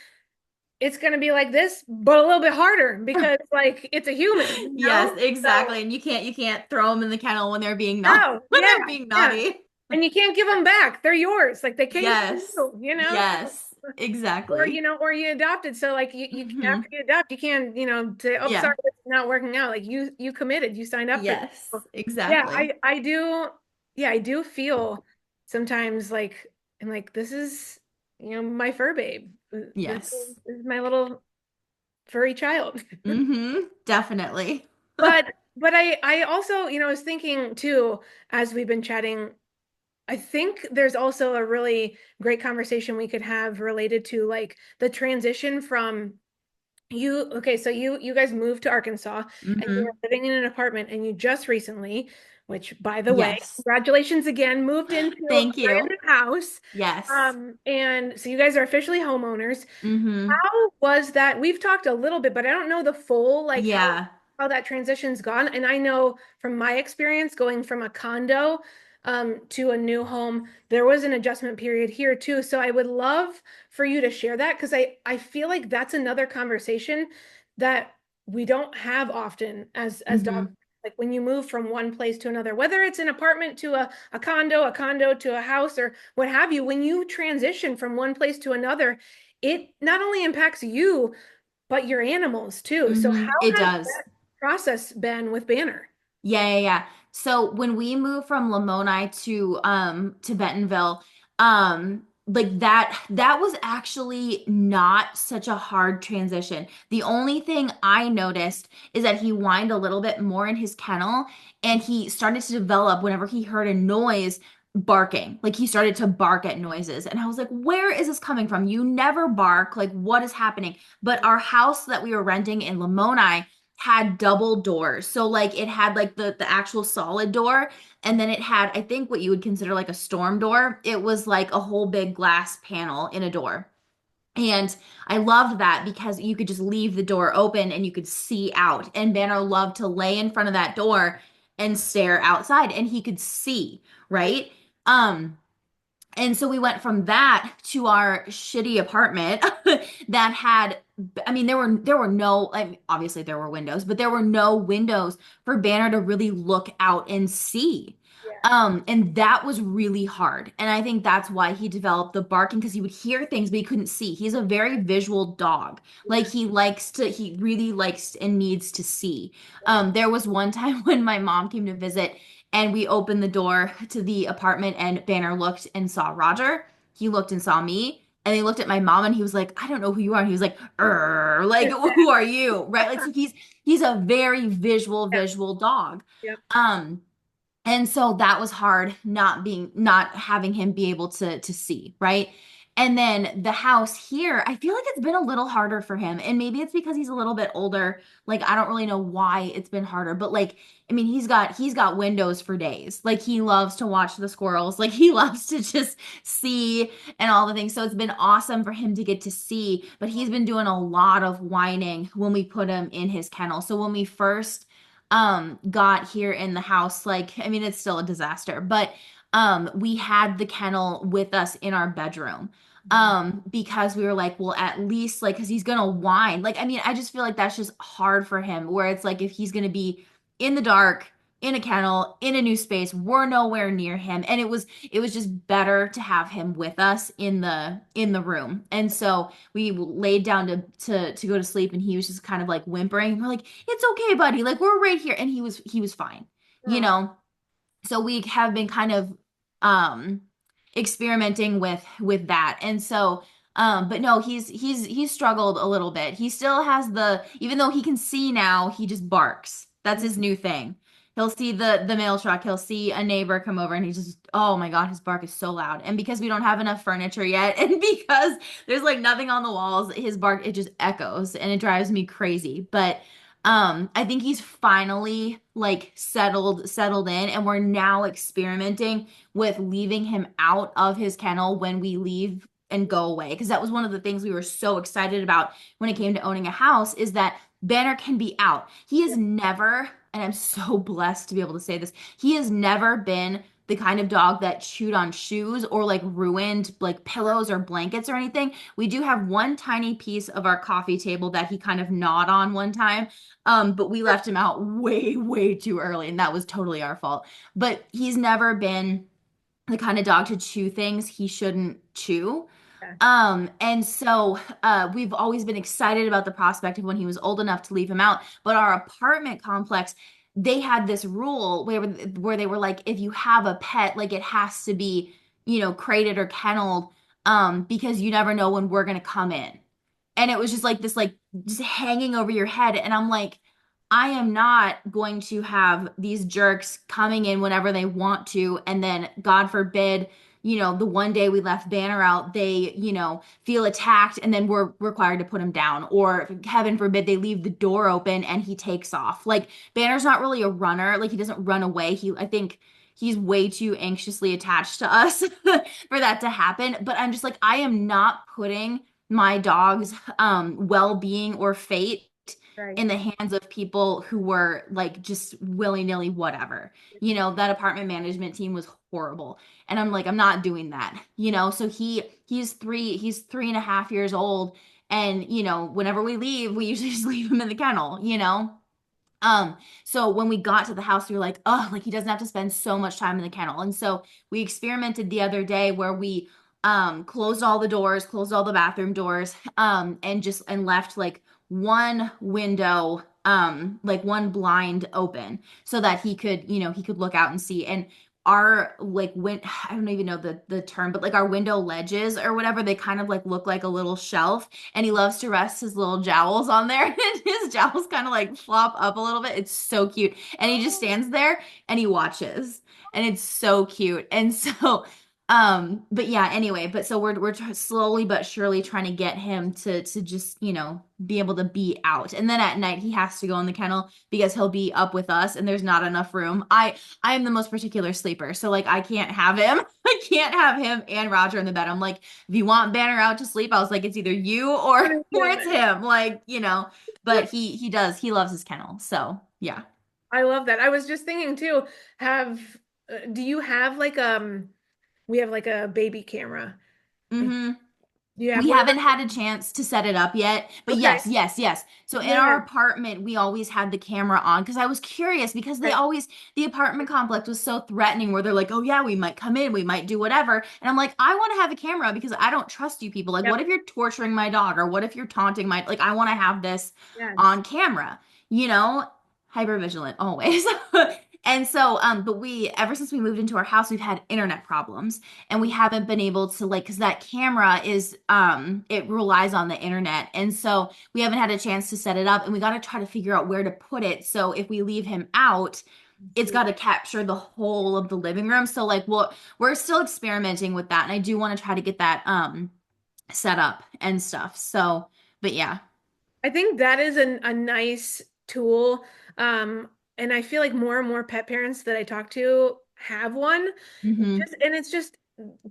[SPEAKER 1] it's going to be like this, but a little bit harder because like it's a human.
[SPEAKER 2] Yes,
[SPEAKER 1] So
[SPEAKER 2] exactly. And you can't throw them in the kennel when they're being naughty
[SPEAKER 1] no,
[SPEAKER 2] when
[SPEAKER 1] yeah,
[SPEAKER 2] they're being
[SPEAKER 1] yeah.
[SPEAKER 2] naughty.
[SPEAKER 1] And you can't give them back. They're yours. Like they came from
[SPEAKER 2] Yes.
[SPEAKER 1] you.
[SPEAKER 2] Yes.
[SPEAKER 1] Or
[SPEAKER 2] Exactly.
[SPEAKER 1] or you adopted. So like you after
[SPEAKER 2] Hmm.
[SPEAKER 1] you adopt, you can't, say, oh, sorry,
[SPEAKER 2] Yeah.
[SPEAKER 1] it's not working out. Like you committed, you signed up for this.
[SPEAKER 2] Yes.
[SPEAKER 1] So, yeah,
[SPEAKER 2] Exactly.
[SPEAKER 1] I do, yeah, I do feel sometimes like I'm like, this is, my fur babe.
[SPEAKER 2] Yes.
[SPEAKER 1] This is my little furry child.
[SPEAKER 2] Definitely.
[SPEAKER 1] But I also, was thinking too, as we've been chatting, I think there's also a really great conversation we could have related to like the transition from okay, so you guys moved to Arkansas and you were
[SPEAKER 2] Hmm.
[SPEAKER 1] living in an apartment and you just recently, which by the way,
[SPEAKER 2] Yes.
[SPEAKER 1] congratulations again, moved into a
[SPEAKER 2] Thank
[SPEAKER 1] brand
[SPEAKER 2] you.
[SPEAKER 1] new house.
[SPEAKER 2] Yes.
[SPEAKER 1] And so you guys are officially homeowners.
[SPEAKER 2] Hmm.
[SPEAKER 1] How was that? We've talked a little bit, but I don't know the full like
[SPEAKER 2] Yeah.
[SPEAKER 1] how that transition's gone. And I know from my experience going from a condo to a new home, there was an adjustment period here too. So I would love for you to share that because I feel like that's another conversation that we don't have often as dog.
[SPEAKER 2] Hmm.
[SPEAKER 1] Like when you move from one place to another, whether it's an apartment to a condo to a house or what have you, when you transition from one place to another, it not only impacts you, but your animals too. So
[SPEAKER 2] It
[SPEAKER 1] how has
[SPEAKER 2] does.
[SPEAKER 1] that process been with Banner?
[SPEAKER 2] Yeah, yeah, yeah. So when we moved from Lamoni to Bentonville, like that was actually not such a hard transition. The only thing I noticed is that he whined a little bit more in his kennel and he started to develop whenever he heard a noise barking. Like he started to bark at noises. And I was like, "Where is this coming from? You never bark. Like what is happening?" But our house that we were renting in Lamoni had double doors. So like it had like the actual solid door, and then it had, I think, what you would consider like a storm door. It was like a whole big glass panel in a door. And I loved that because you could just leave the door open and you could see out. And Banner loved to lay in front of that door and stare outside, and he could see, right? Um, and so we went from that to our shitty apartment that had, I mean, there were no, I mean, obviously there were windows, but there were no windows for Banner to really look out and see.
[SPEAKER 1] Yeah.
[SPEAKER 2] And that was really hard. And I think that's why he developed the barking, because he would hear things, but he couldn't see. He's a very visual dog. Like
[SPEAKER 1] Yeah.
[SPEAKER 2] he really likes and needs to see. There was one time when my mom came to visit and we opened the door to the apartment, and Banner looked and saw Roger. He looked and saw me. And he looked at my mom and he was like, I don't know who you are. And he was like, like, who are you? Right? Like, so he's a very
[SPEAKER 1] Yeah.
[SPEAKER 2] visual dog.
[SPEAKER 1] Yeah.
[SPEAKER 2] Um, and so that was hard not having him be able to see, right? And then the house here, I feel like it's been a little harder for him. And maybe it's because he's a little bit older. Like I don't really know why it's been harder, but like I mean, he's got windows for days. Like he loves to watch the squirrels. Like he loves to just see and all the things. So it's been awesome for him to get to see, but he's been doing a lot of whining when we put him in his kennel. So when we first got here in the house, like I mean it's still a disaster, but we had the kennel with us in our bedroom because we were like, well, at least like because he's gonna whine. Like I mean I just feel like that's just hard for him, where it's like if he's gonna be in the dark in a kennel in a new space, we're nowhere near him, and it was just better to have him with us in the room. And so we laid down to go to sleep, and he was just kind of like whimpering. We're like, it's okay, buddy, like we're right here. And he was fine, you
[SPEAKER 1] Oh,
[SPEAKER 2] know. So we have been kind of um experimenting with that. And so but no, he's struggled a little bit. He still has the, even though he can see now, he just barks. That's his new thing. He'll see the mail truck, he'll see a neighbor come over, and he just, oh my God, his bark is so loud. And because we don't have enough furniture yet, and because there's like nothing on the walls, his bark, it just echoes and it drives me crazy. But I think he's finally like settled in, and we're now experimenting with leaving him out of his kennel when we leave and go away. Because that was one of the things we were so excited about when it came to owning a house, is that Banner can be out. He has never, and I'm so blessed to be able to say this, he has never been the kind of dog that chewed on shoes or like ruined like pillows or blankets or anything. We do have one tiny piece of our coffee table that he kind of gnawed on one time. But we left him out way too early, and that was totally our fault. But he's never been the kind of dog to chew things he shouldn't chew.
[SPEAKER 1] yeah.
[SPEAKER 2] And so we've always been excited about the prospect of when he was old enough to leave him out. But our apartment complex, they had this rule where they were like, if you have a pet, like it has to be, crated or kenneled, because you never know when we're gonna come in. And it was just like this, like just hanging over your head. And I'm like, I am not going to have these jerks coming in whenever they want to. And then, God forbid, the one day we left Banner out, they, feel attacked and then we're required to put him down. Or heaven forbid, they leave the door open and he takes off. Like, Banner's not really a runner. Like, he doesn't run away. I think he's way too anxiously attached to us for that to happen. But I'm just like, I am not putting my dog's well-being or fate
[SPEAKER 1] Right.
[SPEAKER 2] in the hands of people who were like just willy-nilly whatever. That apartment management team was horrible. And I'm like, I'm not doing that. So he's 3.5 years old. And whenever we leave, we usually just leave him in the kennel. So when we got to the house, we were like, oh, like he doesn't have to spend so much time in the kennel. And so we experimented the other day where we closed all the doors, closed all the bathroom doors, and left like one window, like one blind open so that he could look out and see. And our like I don't even know the term, but like our window ledges or whatever, they kind of like look like a little shelf, and he loves to rest his little jowls on there, and his jowls kind of like flop up a little bit. It's so cute. And he just
[SPEAKER 1] Oh,
[SPEAKER 2] stands there and he watches, and it's so cute. And so But yeah, anyway, but so we're slowly but surely trying to get him to just, be able to be out. And then at night he has to go in the kennel because he'll be up with us and there's not enough room. I am the most particular sleeper. So like I can't have him. I can't have him and Roger in the bed. I'm like, if you want Banner out to sleep, I was like, it's either you or
[SPEAKER 1] Oh,
[SPEAKER 2] or it's
[SPEAKER 1] goodness.
[SPEAKER 2] him. Like, but he loves his kennel. So yeah.
[SPEAKER 1] I love that. I was just thinking too, have do you have like we have like a baby camera. Like,
[SPEAKER 2] Mm-hmm.
[SPEAKER 1] do you have
[SPEAKER 2] We
[SPEAKER 1] one of
[SPEAKER 2] haven't had a chance to set it up yet, but
[SPEAKER 1] those? Okay.
[SPEAKER 2] yes, yes, yes. So in our
[SPEAKER 1] Yeah.
[SPEAKER 2] apartment, we always had the camera on because I was curious because
[SPEAKER 1] Okay.
[SPEAKER 2] the apartment complex was so threatening where they're like, oh yeah, we might come in, we might do whatever. And I'm like, I want to have a camera because I don't trust you people. Like,
[SPEAKER 1] Yep.
[SPEAKER 2] what if you're torturing my dog or what if you're taunting like, I want to have this
[SPEAKER 1] Yes.
[SPEAKER 2] on camera, you know, hyper vigilant always. And so, but ever since we moved into our house, we've had internet problems and we haven't been able to like because that camera is it relies on the internet and so we haven't had a chance to set it up and we got to try to figure out where to put it so if we leave him out it's got to capture the whole of the living room so like we're still experimenting with that and I do want to try to get that set up and stuff so but yeah.
[SPEAKER 1] I think that is a nice tool. Um, and I feel like more and more pet parents that I talk to have one.
[SPEAKER 2] Hmm.
[SPEAKER 1] And it's just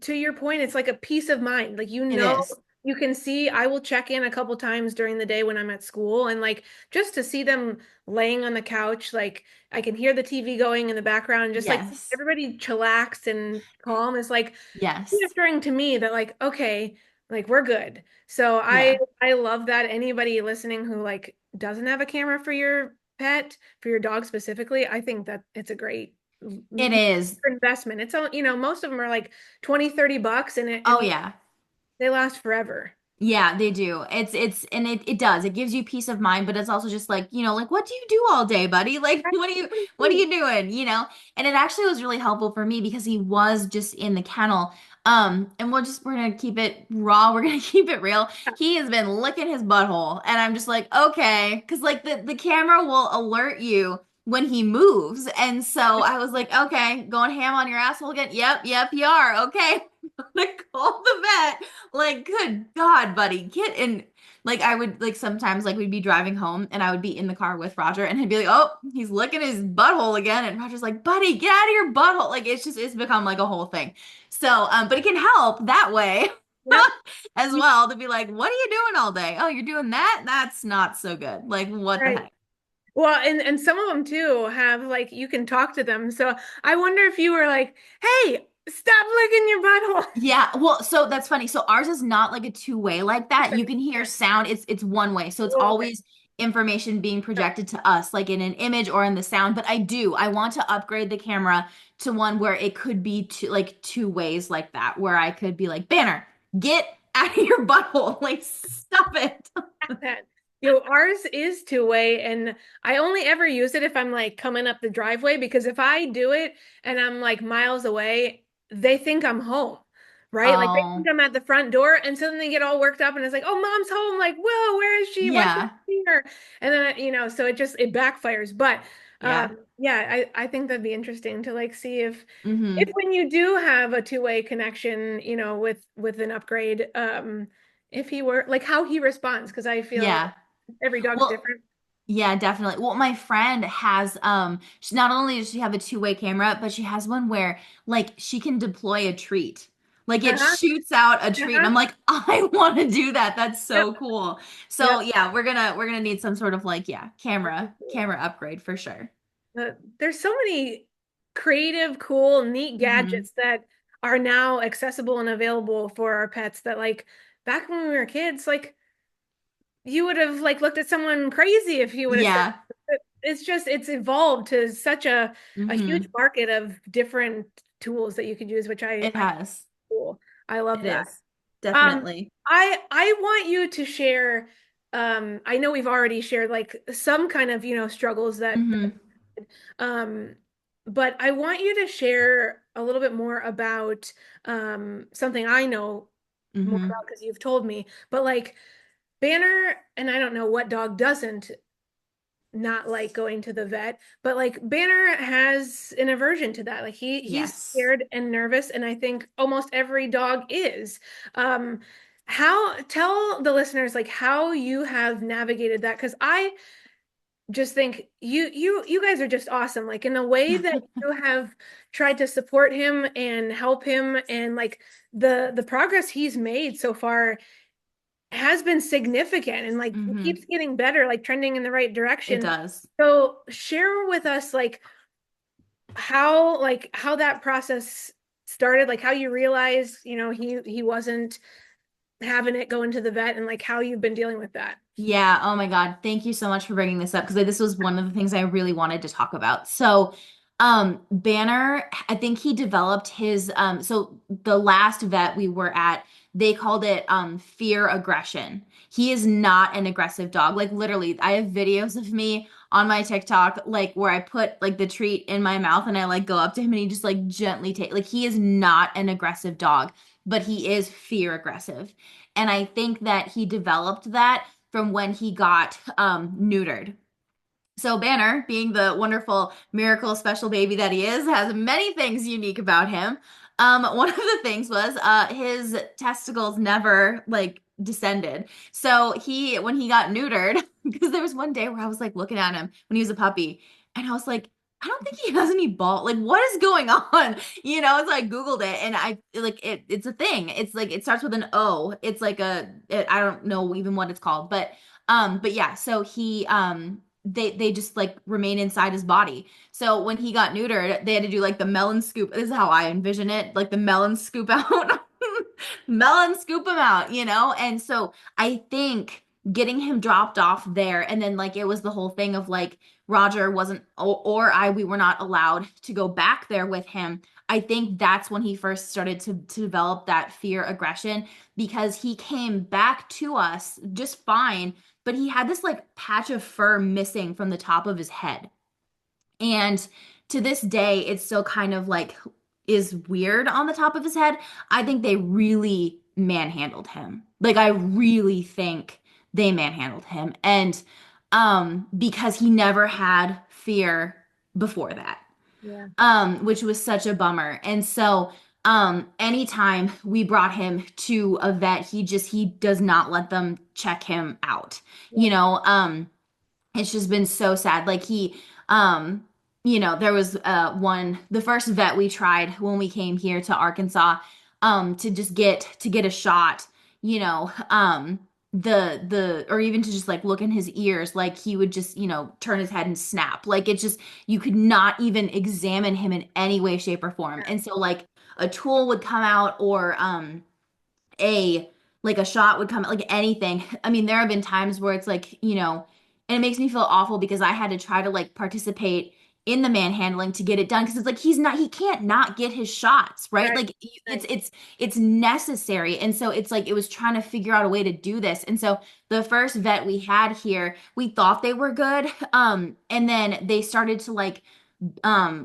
[SPEAKER 1] to your point, it's like a peace of mind. Like
[SPEAKER 2] It is.
[SPEAKER 1] you can see I will check in a couple times during the day when I'm at school and like just to see them laying on the couch, like I can hear the TV going in the background, just like
[SPEAKER 2] Yes.
[SPEAKER 1] everybody chillaxed and calm is like
[SPEAKER 2] Yes.
[SPEAKER 1] reassuring to me that like, okay, like we're good. So
[SPEAKER 2] Yeah.
[SPEAKER 1] I love that anybody listening who like doesn't have a camera for your pet, for your dog specifically, I think that it's a great
[SPEAKER 2] It is.
[SPEAKER 1] investment. It's all, most of them are like 20-30 bucks
[SPEAKER 2] Oh
[SPEAKER 1] and
[SPEAKER 2] yeah.
[SPEAKER 1] they last forever.
[SPEAKER 2] Yeah, they do. And it does. It gives you peace of mind, but it's also just like, like what do you do all day, buddy? Like
[SPEAKER 1] Right?
[SPEAKER 2] what are you doing, And it actually was really helpful for me because he was just in the kennel. And we're gonna keep it raw. We're gonna keep it real. He has been licking his butthole, and I'm just like, okay, because like the camera will alert you when he moves. And so I was like, okay, going ham on your asshole again. Yep, yep, you are. Okay. I'm gonna call the vet like, good God, buddy, get in. Like, I would, like, sometimes, like, we'd be driving home and I would be in the car with Roger and he'd be like, oh, he's licking his butthole again. And Roger's like, buddy, get out of your butthole. Like, it's become like a whole thing. So, but it can help that way
[SPEAKER 1] Yep.
[SPEAKER 2] as well to be like, what are you doing all day? Oh, you're doing that? That's not so good. Like, what the
[SPEAKER 1] Right.
[SPEAKER 2] heck?
[SPEAKER 1] Well, and some of them too have like you can talk to them. So I wonder if you were like, "Hey, stop licking your butthole."
[SPEAKER 2] Yeah, well, so that's funny. So ours is not like a two-way like that. You can hear
[SPEAKER 1] Yeah.
[SPEAKER 2] sound. It's one way. So it's
[SPEAKER 1] Oh, okay.
[SPEAKER 2] always information being projected to us, like in an image or in the sound. But I want to upgrade the camera to one where it could be two ways like that, where I could be like, Banner, get out of your butthole. Like, stop it.
[SPEAKER 1] That. Ours is two-way, and I only ever use it if I'm like coming up the driveway because if I do it and I'm like miles away, they think I'm home, right? Like they think
[SPEAKER 2] Oh,
[SPEAKER 1] I'm at the front door, and so then they get all worked up and it's like, "Oh, mom's home!" Like, "Whoa, where is she? Why can't
[SPEAKER 2] yeah.
[SPEAKER 1] I see her?" And then so it backfires. But
[SPEAKER 2] Yeah.
[SPEAKER 1] yeah, I think that'd be interesting to like see if
[SPEAKER 2] Mm-hmm.
[SPEAKER 1] when you do have a two-way connection, with an upgrade, if he were like how he responds, because I feel
[SPEAKER 2] Yeah.
[SPEAKER 1] every dog's
[SPEAKER 2] Well,
[SPEAKER 1] different.
[SPEAKER 2] yeah, definitely. Well, my friend has not only does she have a two-way camera, but she has one where like she can deploy a treat. Like it
[SPEAKER 1] Uh-huh.
[SPEAKER 2] shoots out a treat and
[SPEAKER 1] Uh-huh.
[SPEAKER 2] I'm like, I want to do that. That's
[SPEAKER 1] Yep.
[SPEAKER 2] so cool. So,
[SPEAKER 1] Yep.
[SPEAKER 2] yeah, we're gonna need some sort of like yeah,
[SPEAKER 1] That'd be cool.
[SPEAKER 2] camera upgrade for sure.
[SPEAKER 1] There's so many creative, cool, neat
[SPEAKER 2] Hmm.
[SPEAKER 1] gadgets that are now accessible and available for our pets that like back when we were kids, like you would have like looked at someone crazy if you would have said
[SPEAKER 2] Yeah.
[SPEAKER 1] it's evolved to such a huge
[SPEAKER 2] Hmm.
[SPEAKER 1] market of different tools that you could use, which
[SPEAKER 2] It
[SPEAKER 1] I
[SPEAKER 2] has.
[SPEAKER 1] cool. I love
[SPEAKER 2] It
[SPEAKER 1] that.
[SPEAKER 2] is. Definitely.
[SPEAKER 1] I want you to share, I know we've already shared like some kind of, struggles that
[SPEAKER 2] Hmm.
[SPEAKER 1] um but I want you to share a little bit more about something I know more
[SPEAKER 2] Hmm.
[SPEAKER 1] about because you've told me. But like Banner, and I don't know what dog doesn't, not like going to the vet, but like Banner has an aversion to that. Like he's
[SPEAKER 2] Yes.
[SPEAKER 1] scared and nervous, and I think almost every dog is. Um, how tell the listeners like how you have navigated that? Because I just think you guys are just awesome. Like in the way that you have tried to support him and help him, and like the progress he's made so far has been significant and like keeps
[SPEAKER 2] Hmm.
[SPEAKER 1] getting better, like trending in the right
[SPEAKER 2] It
[SPEAKER 1] direction.
[SPEAKER 2] does.
[SPEAKER 1] So share with us like how that process started, like how you realized, he wasn't having it going to the vet and like how you've been dealing with that.
[SPEAKER 2] Yeah, oh my God. Thank you so much for bringing this up because this was one of the things I really wanted to talk about. So, Banner, I think he developed his so the last vet we were at, they called it fear aggression. He is not an aggressive dog. Like literally, I have videos of me on my TikTok like where I put like the treat in my mouth and I like go up to him and he just like gently take like he is not an aggressive dog, but he is fear aggressive. And I think that he developed that from when he got neutered. So Banner, being the wonderful miracle special baby that he is, has many things unique about him. One of the things was his testicles never like descended. So when he got neutered, because there was one day where I was like looking at him when he was a puppy, and I was like, I don't think he has any ball. Like, what is going on? So I Googled it and I like it's a thing. It's like it starts with an O. It's like I don't know even what it's called, but yeah, so they just like remain inside his body. So when he got neutered, they had to do like the melon scoop. This is how I envision it, like the melon scoop out. Melon scoop him out. And so I think getting him dropped off there and then like it was the whole thing of like Roger wasn't or we were not allowed to go back there with him. I think that's when he first started to develop that fear aggression because he came back to us just fine, but he had this like patch of fur missing from the top of his head. And to this day, it's still kind of like is weird on the top of his head. I think they really manhandled him. Like I really think they manhandled him. And because he never had fear before that,
[SPEAKER 1] Yeah.
[SPEAKER 2] which was such a bummer. And so anytime we brought him to a vet, he does not let them check him out.
[SPEAKER 1] Yeah.
[SPEAKER 2] You know, it's just been so sad. Like um, there was the first vet we tried when we came here to Arkansas, to get a shot, you know, or even to just like look in his ears, like he would just, turn his head and snap. Like it's just, you could not even examine him in any way, shape, or form. And so like a tool would come out or a like a shot would come like anything. I mean, there have been times where it's like, and it makes me feel awful because I had to try to like participate in the manhandling to get it done because it's like he can't not get his shots, right?
[SPEAKER 1] Right.
[SPEAKER 2] Like it's
[SPEAKER 1] Right.
[SPEAKER 2] it's it's necessary. And so it's like it was trying to figure out a way to do this. And so the first vet we had here, we thought they were good. And then they started to like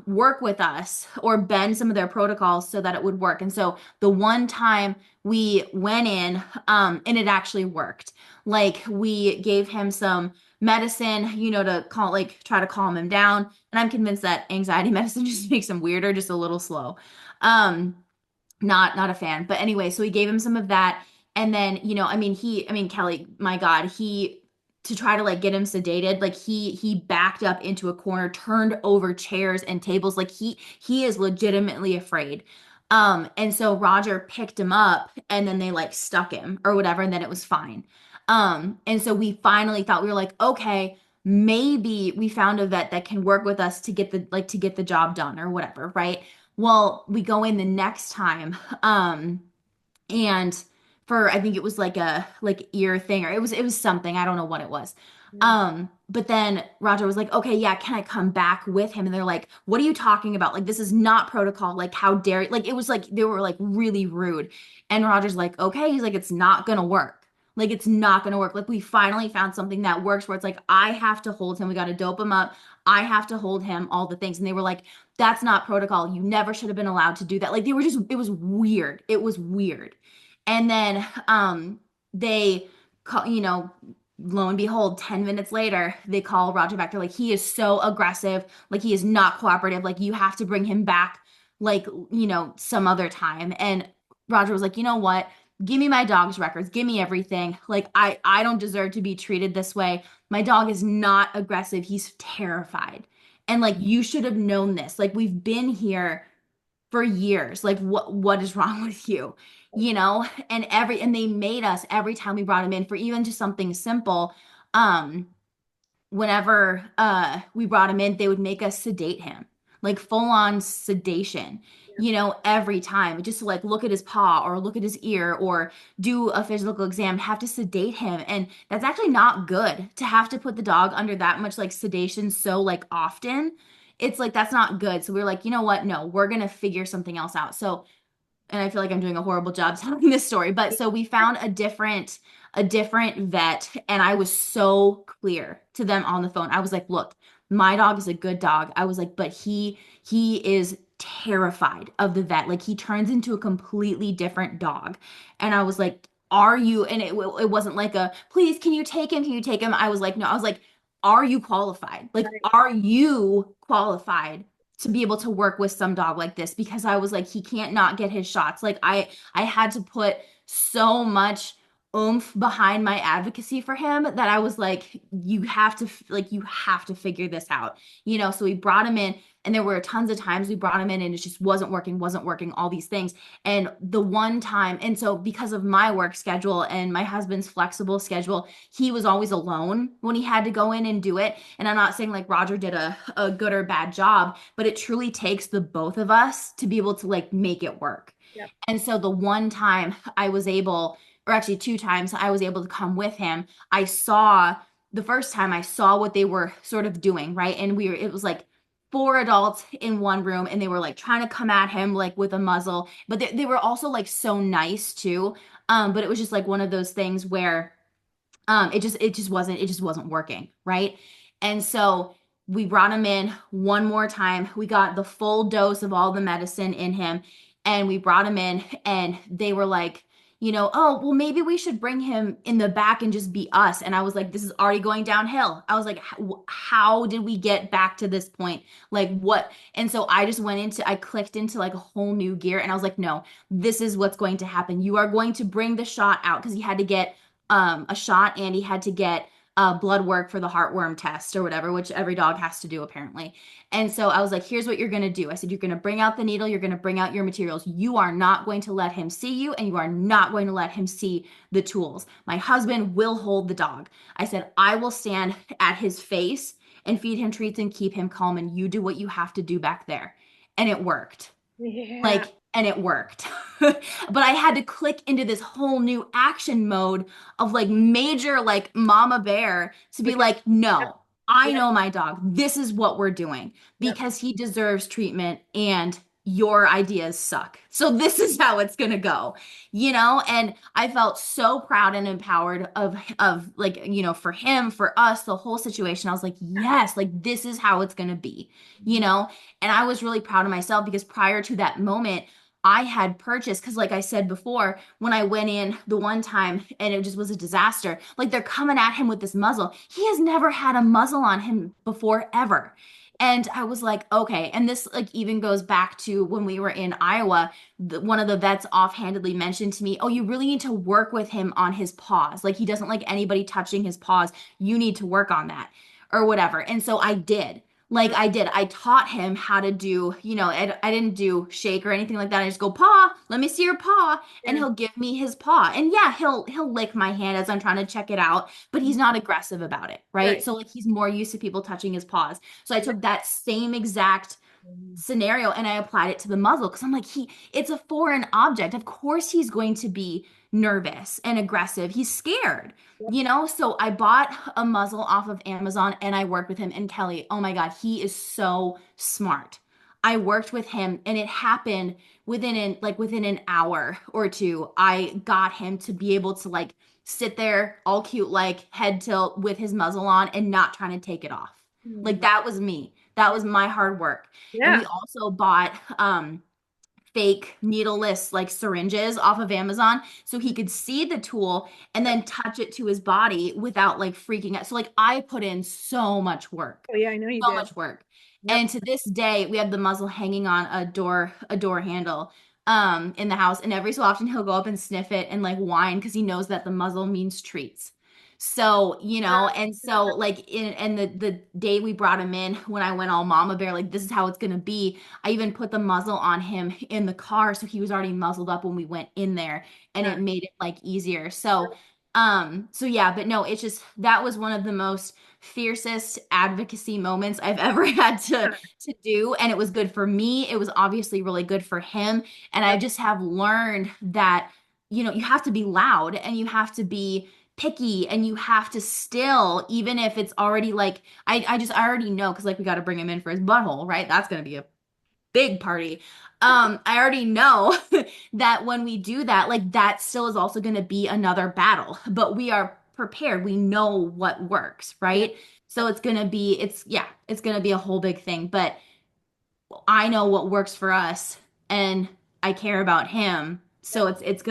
[SPEAKER 2] work with us or bend some of their protocols so that it would work. And so the one time we went in, and it actually worked. Like we gave him some medicine, to try to calm him down. And I'm convinced that anxiety medicine just makes him weirder, just a little slow. Um, not a fan. But anyway, so we gave him some of that. And then, Kelly, my God, to try to like get him sedated, like he backed up into a corner, turned over chairs and tables. Like he is legitimately afraid. And so Roger picked him up and then they like stuck him or whatever, and then it was fine. And so we finally thought we were like, okay, maybe we found a vet that can work with us to get the job done or whatever, right? Well, we go in the next time, and for I think it was like a like ear thing or it was something, I don't know what it was.
[SPEAKER 1] Yeah.
[SPEAKER 2] But then Roger was like, okay, yeah, can I come back with him? And they're like, what are you talking about? Like, this is not protocol. Like, how dare you? Like, it was like they were like really rude. And Roger's like, okay, he's like, it's not gonna work. Like, it's not gonna work. Like, we finally found something that works where it's like, I have to hold him. We got to dope him up. I have to hold him, all the things. And they were like, that's not protocol. You never should have been allowed to do that. Like they were just, it was weird. It was weird. And then they call, Lo and behold, 10 minutes later, they call Roger back. They're like, he is so aggressive. Like, he is not cooperative. Like, you have to bring him back, like, some other time. And Roger was like, you know what? Give me my dog's records. Give me everything. Like, I don't deserve to be treated this way. My dog is not aggressive. He's terrified. And like, you should have known this. Like, we've been here for years. Like, what is wrong with you? And they made us every time we brought him in for even just something simple. Um, Whenever we brought him in, they would make us sedate him, like full on sedation, every time, just to like look at his paw or look at his ear or do a physical exam, have to sedate him. And that's actually not good to have to put the dog under that much like sedation so like often. It's like that's not good. So we were like, you know what? No, we're gonna figure something else out. So and I feel like I'm doing a horrible job telling this story, but so we found a different vet and I was so clear to them on the phone. I was like, "Look, my dog is a good dog." I was like, "But he is terrified of the vet. Like he turns into a completely different dog." And I was like, "Are you?" And it wasn't like a, "Please, can you take him? Can you take him?" I was like, "No." I was like, "Are you qualified? Like
[SPEAKER 1] Right.
[SPEAKER 2] are you qualified to be able to work with some dog like this?" Because I was like, he can't not get his shots. Like I had to put so much oomph behind my advocacy for him that I was like, you have to figure this out. So we brought him in and there were tons of times we brought him in and it just wasn't working, all these things. And the one time, and so because of my work schedule and my husband's flexible schedule, he was always alone when he had to go in and do it. And I'm not saying like Roger did a good or bad job, but it truly takes the both of us to be able to like make it work.
[SPEAKER 1] Yep.
[SPEAKER 2] And so the one time I was able, or actually two times I was able to come with him, the first time I saw what they were sort of doing, right? And it was like four adults in one room and they were like trying to come at him like with a muzzle, but they were also like so nice too. But it was just like one of those things where it just wasn't working, right? And so we brought him in one more time. We got the full dose of all the medicine in him, and we brought him in, and they were like, oh, well, maybe we should bring him in the back and just be us. And I was like, this is already going downhill. I was like, how did we get back to this point? Like, what? And so I clicked into like a whole new gear, and I was like, no, this is what's going to happen. You are going to bring the shot out because he had to get a shot and he had to get blood work for the heartworm test or whatever, which every dog has to do apparently. And so I was like, here's what you're going to do. I said, you're going to bring out the needle, you're going to bring out your materials. You are not going to let him see you, and you are not going to let him see the tools. My husband will hold the dog. I said, I will stand at his face and feed him treats and keep him calm, and you do what you have to do back there. And it worked.
[SPEAKER 1] Yeah.
[SPEAKER 2] And it worked. But I had to click into this whole new action mode of like major like mama bear to be
[SPEAKER 1] Because
[SPEAKER 2] like,
[SPEAKER 1] yep,
[SPEAKER 2] no, I
[SPEAKER 1] yep,
[SPEAKER 2] know my dog. This is what we're doing
[SPEAKER 1] yep.
[SPEAKER 2] because he deserves treatment and your ideas suck. So this is how it's gonna go. And I felt so proud and empowered of like, for him, for us, the whole situation. I was like, yes, like this is how it's gonna be, you
[SPEAKER 1] Mhm.
[SPEAKER 2] know? And I was really proud of myself because prior to that moment, I had purchased, because like I said before, when I went in the one time and it just was a disaster, like they're coming at him with this muzzle. He has never had a muzzle on him before, ever. And I was like, okay. And this like even goes back to when we were in Iowa. One of the vets offhandedly mentioned to me, oh, you really need to work with him on his paws. Like he doesn't like anybody touching his paws. You need to work on that or whatever. And so I did. Like I did. I taught him how to do, I didn't do shake or anything like that. I just go, paw, let me see your paw. And
[SPEAKER 1] Yeah.
[SPEAKER 2] he'll give me his paw. And yeah, he'll lick my hand as I'm trying to check it out, but he's not aggressive about it, right?
[SPEAKER 1] Right.
[SPEAKER 2] So like he's more used to people touching his paws. So I
[SPEAKER 1] Right.
[SPEAKER 2] took that same exact
[SPEAKER 1] Mhm.
[SPEAKER 2] scenario and I applied it to the muzzle because I'm like, it's a foreign object. Of course he's going to be nervous and aggressive. He's scared,
[SPEAKER 1] Yep.
[SPEAKER 2] So I bought a muzzle off of Amazon and I worked with him. And Kelly, oh my God, he is so smart. I worked with him and it happened within an hour or two. I got him to be able to like sit there all cute, like head tilt with his muzzle on and not trying to take it off. Like
[SPEAKER 1] Mhm.
[SPEAKER 2] that was me. That was my hard work. And
[SPEAKER 1] Yeah.
[SPEAKER 2] we also bought fake needleless like syringes off of Amazon so he could see the tool and
[SPEAKER 1] Yep.
[SPEAKER 2] then touch it to his body without like freaking out. So like I put in so much work,
[SPEAKER 1] Oh yeah, I know you
[SPEAKER 2] so
[SPEAKER 1] did.
[SPEAKER 2] much work.
[SPEAKER 1] Yep.
[SPEAKER 2] And to this day, we have the muzzle hanging on a door handle in the house, and every so often he'll go up and sniff it and like whine because he knows that the muzzle means treats. So, and so like and the day we brought him in when I went all mama bear, like this is how it's gonna be. I even put the muzzle on him in the car, so he was already muzzled up when we went in there, and
[SPEAKER 1] Yeah.
[SPEAKER 2] it made it like easier. So yeah, but no, it's just that was one of the most fiercest advocacy moments I've ever had to do, and it was good for me. It was obviously really good for him, and I
[SPEAKER 1] Yep.
[SPEAKER 2] just have learned that you have to be loud and you have to be picky and you have to still, even if it's already like I already know because like we got to bring him in for his butthole, right? That's gonna be a big party. I already know that when we do that, like that still is also going to be another battle, but we are prepared. We know what works,
[SPEAKER 1] Yeah.
[SPEAKER 2] right? So
[SPEAKER 1] Yep.
[SPEAKER 2] yeah, it's going to be a whole big thing, but I know what works for us and I care about him. So
[SPEAKER 1] Yep.
[SPEAKER 2] it's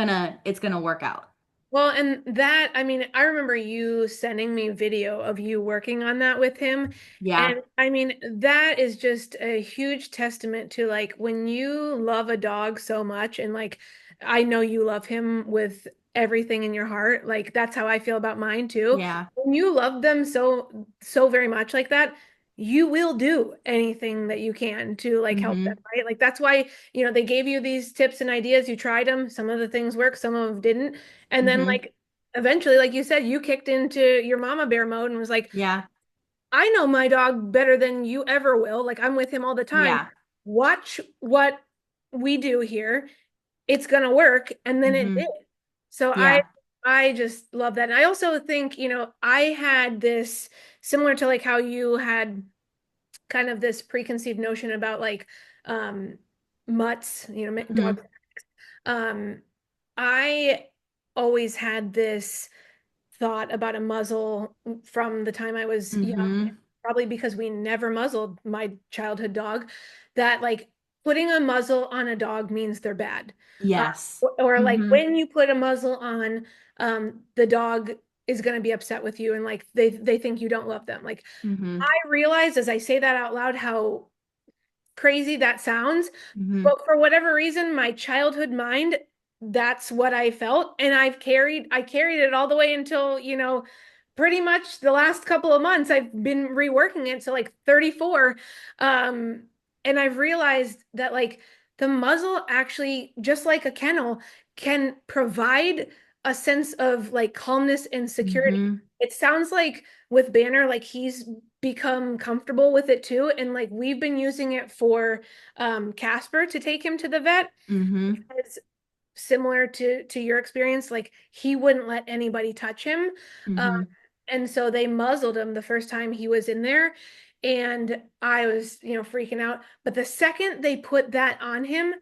[SPEAKER 2] gonna work out.
[SPEAKER 1] Well, and that, I mean, I remember you sending me video of you working on that with him.
[SPEAKER 2] Yeah.
[SPEAKER 1] And I mean, that is just a huge testament to like when you love a dog so much, and like I know you love him with everything in your heart. Like that's how I feel about mine too.
[SPEAKER 2] Yeah.
[SPEAKER 1] When you love them so very much like that, you will do anything that you can to like help them,
[SPEAKER 2] Mm-hmm.
[SPEAKER 1] right? Like that's why, they gave you these tips and ideas, you tried them, some of the things work, some of them didn't. And then
[SPEAKER 2] Mm-hmm.
[SPEAKER 1] like eventually, like you said, you kicked into your mama bear mode and was like,
[SPEAKER 2] Yeah.
[SPEAKER 1] I know my dog better than you ever will. Like I'm with him all the time.
[SPEAKER 2] Yeah.
[SPEAKER 1] Watch what we do here. It's gonna work. And then it did.
[SPEAKER 2] Mm-hmm.
[SPEAKER 1] So
[SPEAKER 2] Yeah.
[SPEAKER 1] I just love that. And I also think, I had this similar to like how you had kind of this preconceived notion about like um mutts,
[SPEAKER 2] Mm-hmm.
[SPEAKER 1] dogs. Um, I always had this thought about a muzzle from the time I was young,
[SPEAKER 2] Mm-hmm.
[SPEAKER 1] probably because we never muzzled my childhood dog, that like putting a muzzle on a dog means they're bad. Uh,
[SPEAKER 2] Yes.
[SPEAKER 1] or like
[SPEAKER 2] Mm-hmm.
[SPEAKER 1] when you put a muzzle on, the dog is going to be upset with you and like they think you don't love them. Like
[SPEAKER 2] Mm-hmm.
[SPEAKER 1] I realize as I say that out loud how crazy that sounds,
[SPEAKER 2] Mm-hmm.
[SPEAKER 1] but for whatever reason, my childhood mind, that's what I felt. And I carried it all the way until, pretty much the last couple of months I've been reworking it. So like 34. Um, and I've realized that like the muzzle actually, just like a kennel, can provide a sense of like calmness and security.
[SPEAKER 2] Mm-hmm.
[SPEAKER 1] It sounds like with Banner, like he's become comfortable with it too. And like we've been using it for Casper to take him to the vet.
[SPEAKER 2] Mm-hmm.
[SPEAKER 1] It's similar to your experience. Like he wouldn't let anybody touch him. Um,
[SPEAKER 2] Mm-hmm.
[SPEAKER 1] and so they muzzled him the first time he was in there. And I was, freaking out. But the second they put that on him,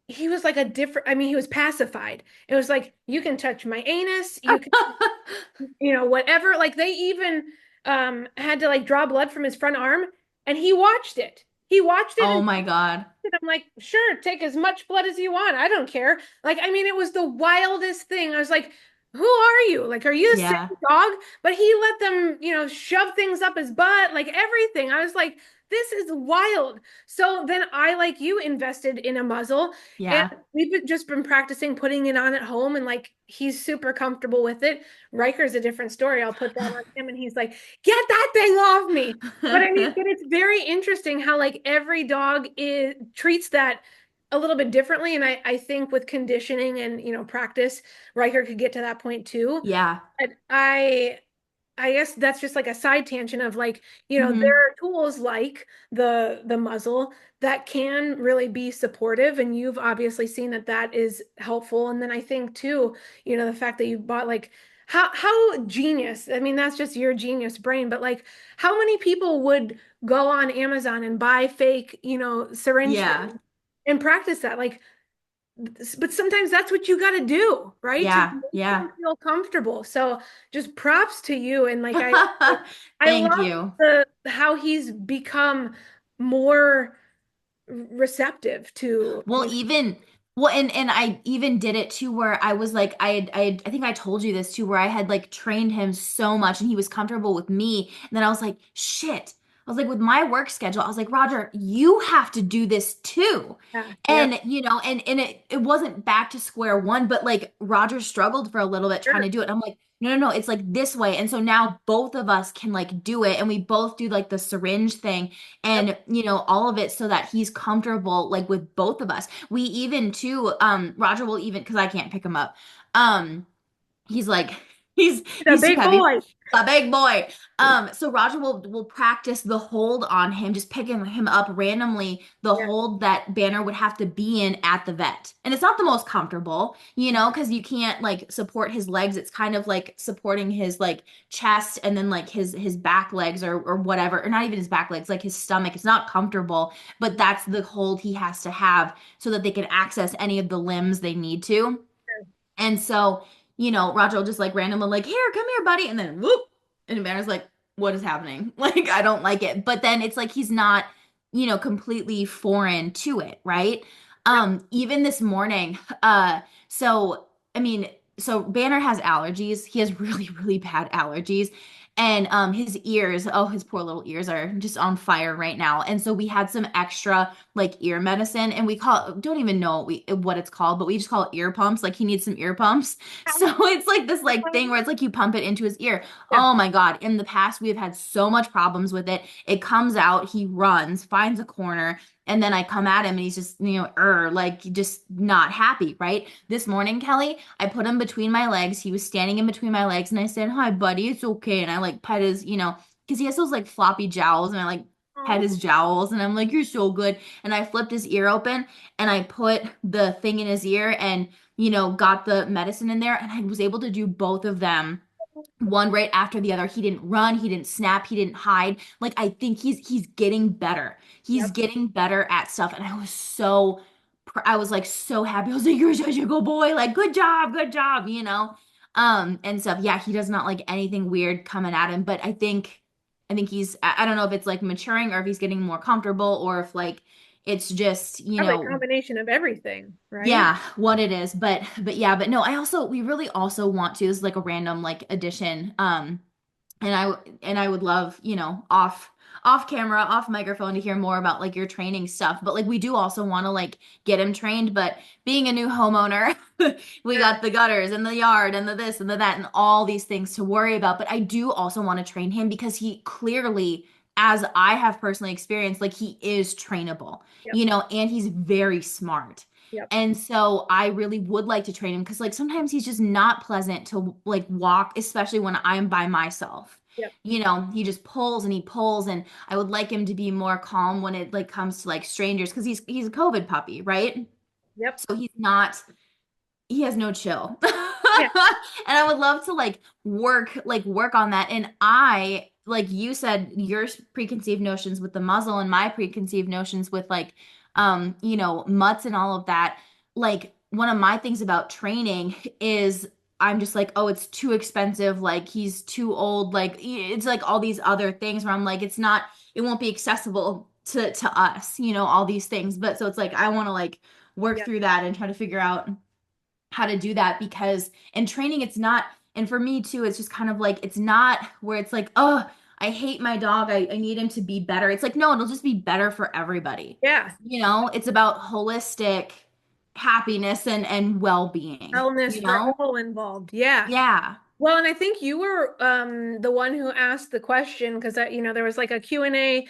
[SPEAKER 1] he was like I mean, he was pacified. It was like, you can touch my anus, you can whatever. Like they even had to like draw blood from his front arm and he watched it. He watched it
[SPEAKER 2] Oh
[SPEAKER 1] and
[SPEAKER 2] my God.
[SPEAKER 1] I'm like, sure, take as much blood as you want. I don't care. Like, I mean, it was the wildest thing. I was like, who are you? Like, are you the same
[SPEAKER 2] Yeah.
[SPEAKER 1] dog? But he let them, shove things up his butt, like everything. I was like, this is wild. So then I, like you, invested in a muzzle and
[SPEAKER 2] Yeah.
[SPEAKER 1] just been practicing putting it on at home and like he's super comfortable with it. Riker's a different story. I'll put that on him and he's like, get that thing off me. But I mean, but it's very interesting how like every dog treats that a little bit differently. And I think with conditioning and practice, Riker could get to that point too.
[SPEAKER 2] Yeah.
[SPEAKER 1] But I guess that's just like a side tangent of like, there
[SPEAKER 2] Mm-hmm.
[SPEAKER 1] are tools like the muzzle that can really be supportive, and you've obviously seen that that is helpful. And then I think too, the fact that you bought like how genius. I mean, that's just your genius brain, but like how many people would go on Amazon and buy fake, syringe
[SPEAKER 2] Yeah.
[SPEAKER 1] things and practice that? Like, but sometimes that's what you got to do, right? To
[SPEAKER 2] Yeah.
[SPEAKER 1] make
[SPEAKER 2] Yeah.
[SPEAKER 1] them feel comfortable. So just props to you. And like, I
[SPEAKER 2] Thank
[SPEAKER 1] love
[SPEAKER 2] you.
[SPEAKER 1] the how he's become more receptive to,
[SPEAKER 2] Well, even well, and I even did it too where I was like I think I told you this too where I had like trained him so much and he was comfortable with me. And then I was like, shit. I was like with my work schedule, I was like, Roger, you have to do this too.
[SPEAKER 1] yeah, yep,
[SPEAKER 2] And and it wasn't back to square one, but like Roger struggled for a little bit trying
[SPEAKER 1] sure,
[SPEAKER 2] to do it. I'm like, no, it's like this way. And so now both of us can like do it and we both do like the syringe thing
[SPEAKER 1] yep.
[SPEAKER 2] and all of it so that he's comfortable like with both of us. We even too Roger will even because I can't pick him up. He's like
[SPEAKER 1] He's a
[SPEAKER 2] he's too
[SPEAKER 1] big
[SPEAKER 2] heavy,
[SPEAKER 1] boy.
[SPEAKER 2] a big boy. So Roger will practice the hold on him, just picking him up randomly, the
[SPEAKER 1] Yeah,
[SPEAKER 2] hold that Banner would have to be in at the vet. And it's not the most comfortable, because you can't like support his legs. It's kind of like supporting his like chest and then like his back legs or whatever, or not even his back legs, like his stomach. It's not comfortable, but that's the hold he has to have so that they can access any of the limbs they need to.
[SPEAKER 1] sure.
[SPEAKER 2] And so, Roger will just like randomly like, here, come here, buddy. And then whoop. And Banner's like, what is happening? Like, I don't like it. But then it's like he's not, completely foreign to it, right?
[SPEAKER 1] Yep.
[SPEAKER 2] Even this morning, so I mean, so Banner has allergies. He has really, really bad allergies. And his ears, oh, his poor little ears are just on fire right now. And so we had some extra like ear medicine and we don't even know what it's called, but we just call it ear pumps. Like he needs some ear pumps. So it's like this like thing where it's like you pump it into his ear.
[SPEAKER 1] Yeah.
[SPEAKER 2] Oh my God. In the past, we have had so much problems with it. It comes out, he runs, finds a corner, and then I come at him and he's just, like just not happy, right? This morning, Kelly, I put him between my legs. He was standing in between my legs and I said, hi, buddy, it's okay. And I like pet his, because he has those like floppy jowls and I like pet
[SPEAKER 1] Oh,
[SPEAKER 2] his jowls and I'm like, you're so good. And I flipped his ear open and I put the thing in his ear and, got the medicine in there and I was able to do both of them one right after the other. He didn't run, he didn't snap, he didn't hide. Like I think he's getting better. He's
[SPEAKER 1] yep.
[SPEAKER 2] getting better at stuff and I was like so happy. I was like, you're such a good boy. Like good job, and stuff. Yeah, he does not like anything weird coming at him, but I think he's I don't know if it's like maturing or if he's getting more comfortable or if like it's just,
[SPEAKER 1] Probably a combination of everything, right?
[SPEAKER 2] yeah, what it is. But yeah, but no, we really also want to, this is like a random like addition. And I would love, off camera, off microphone to hear more about like your training stuff. But like we do also want to like get him trained. But being a new homeowner, we
[SPEAKER 1] Sure.
[SPEAKER 2] got the gutters and the yard and the this and the that and all these things to worry about. But I do also want to train him because he clearly, as I have personally experienced, like he is trainable,
[SPEAKER 1] Yep.
[SPEAKER 2] and he's very smart.
[SPEAKER 1] Yep.
[SPEAKER 2] And so I really would like to train him because like sometimes he's just not pleasant to like walk, especially when I'm by myself.
[SPEAKER 1] Yep.
[SPEAKER 2] He just pulls and he pulls and I would like him to be more calm when it like comes to like strangers because he's a COVID puppy, right?
[SPEAKER 1] Yep.
[SPEAKER 2] So he has no chill.
[SPEAKER 1] Yeah.
[SPEAKER 2] And I would love to like work on that. And I, like you said, your preconceived notions with the muzzle and my preconceived notions with like mutts and all of that. Like one of my things about training is I'm just like, oh, it's too expensive, like he's too old, like it's like all these other things where I'm like, it won't be accessible to us, all these things. But so it's like I want to like work
[SPEAKER 1] Yeah.
[SPEAKER 2] through that and try to figure out how to do that because in training it's not, and for me too it's just kind of like it's not where it's like, oh, I hate my dog, I need him to be better. It's like no, it'll just be better for everybody.
[SPEAKER 1] Yeah.
[SPEAKER 2] It's about holistic happiness and well-being,
[SPEAKER 1] Wellness for all involved. Yeah.
[SPEAKER 2] yeah.
[SPEAKER 1] Well, and I think you were the one who asked the question because there was like a Q&A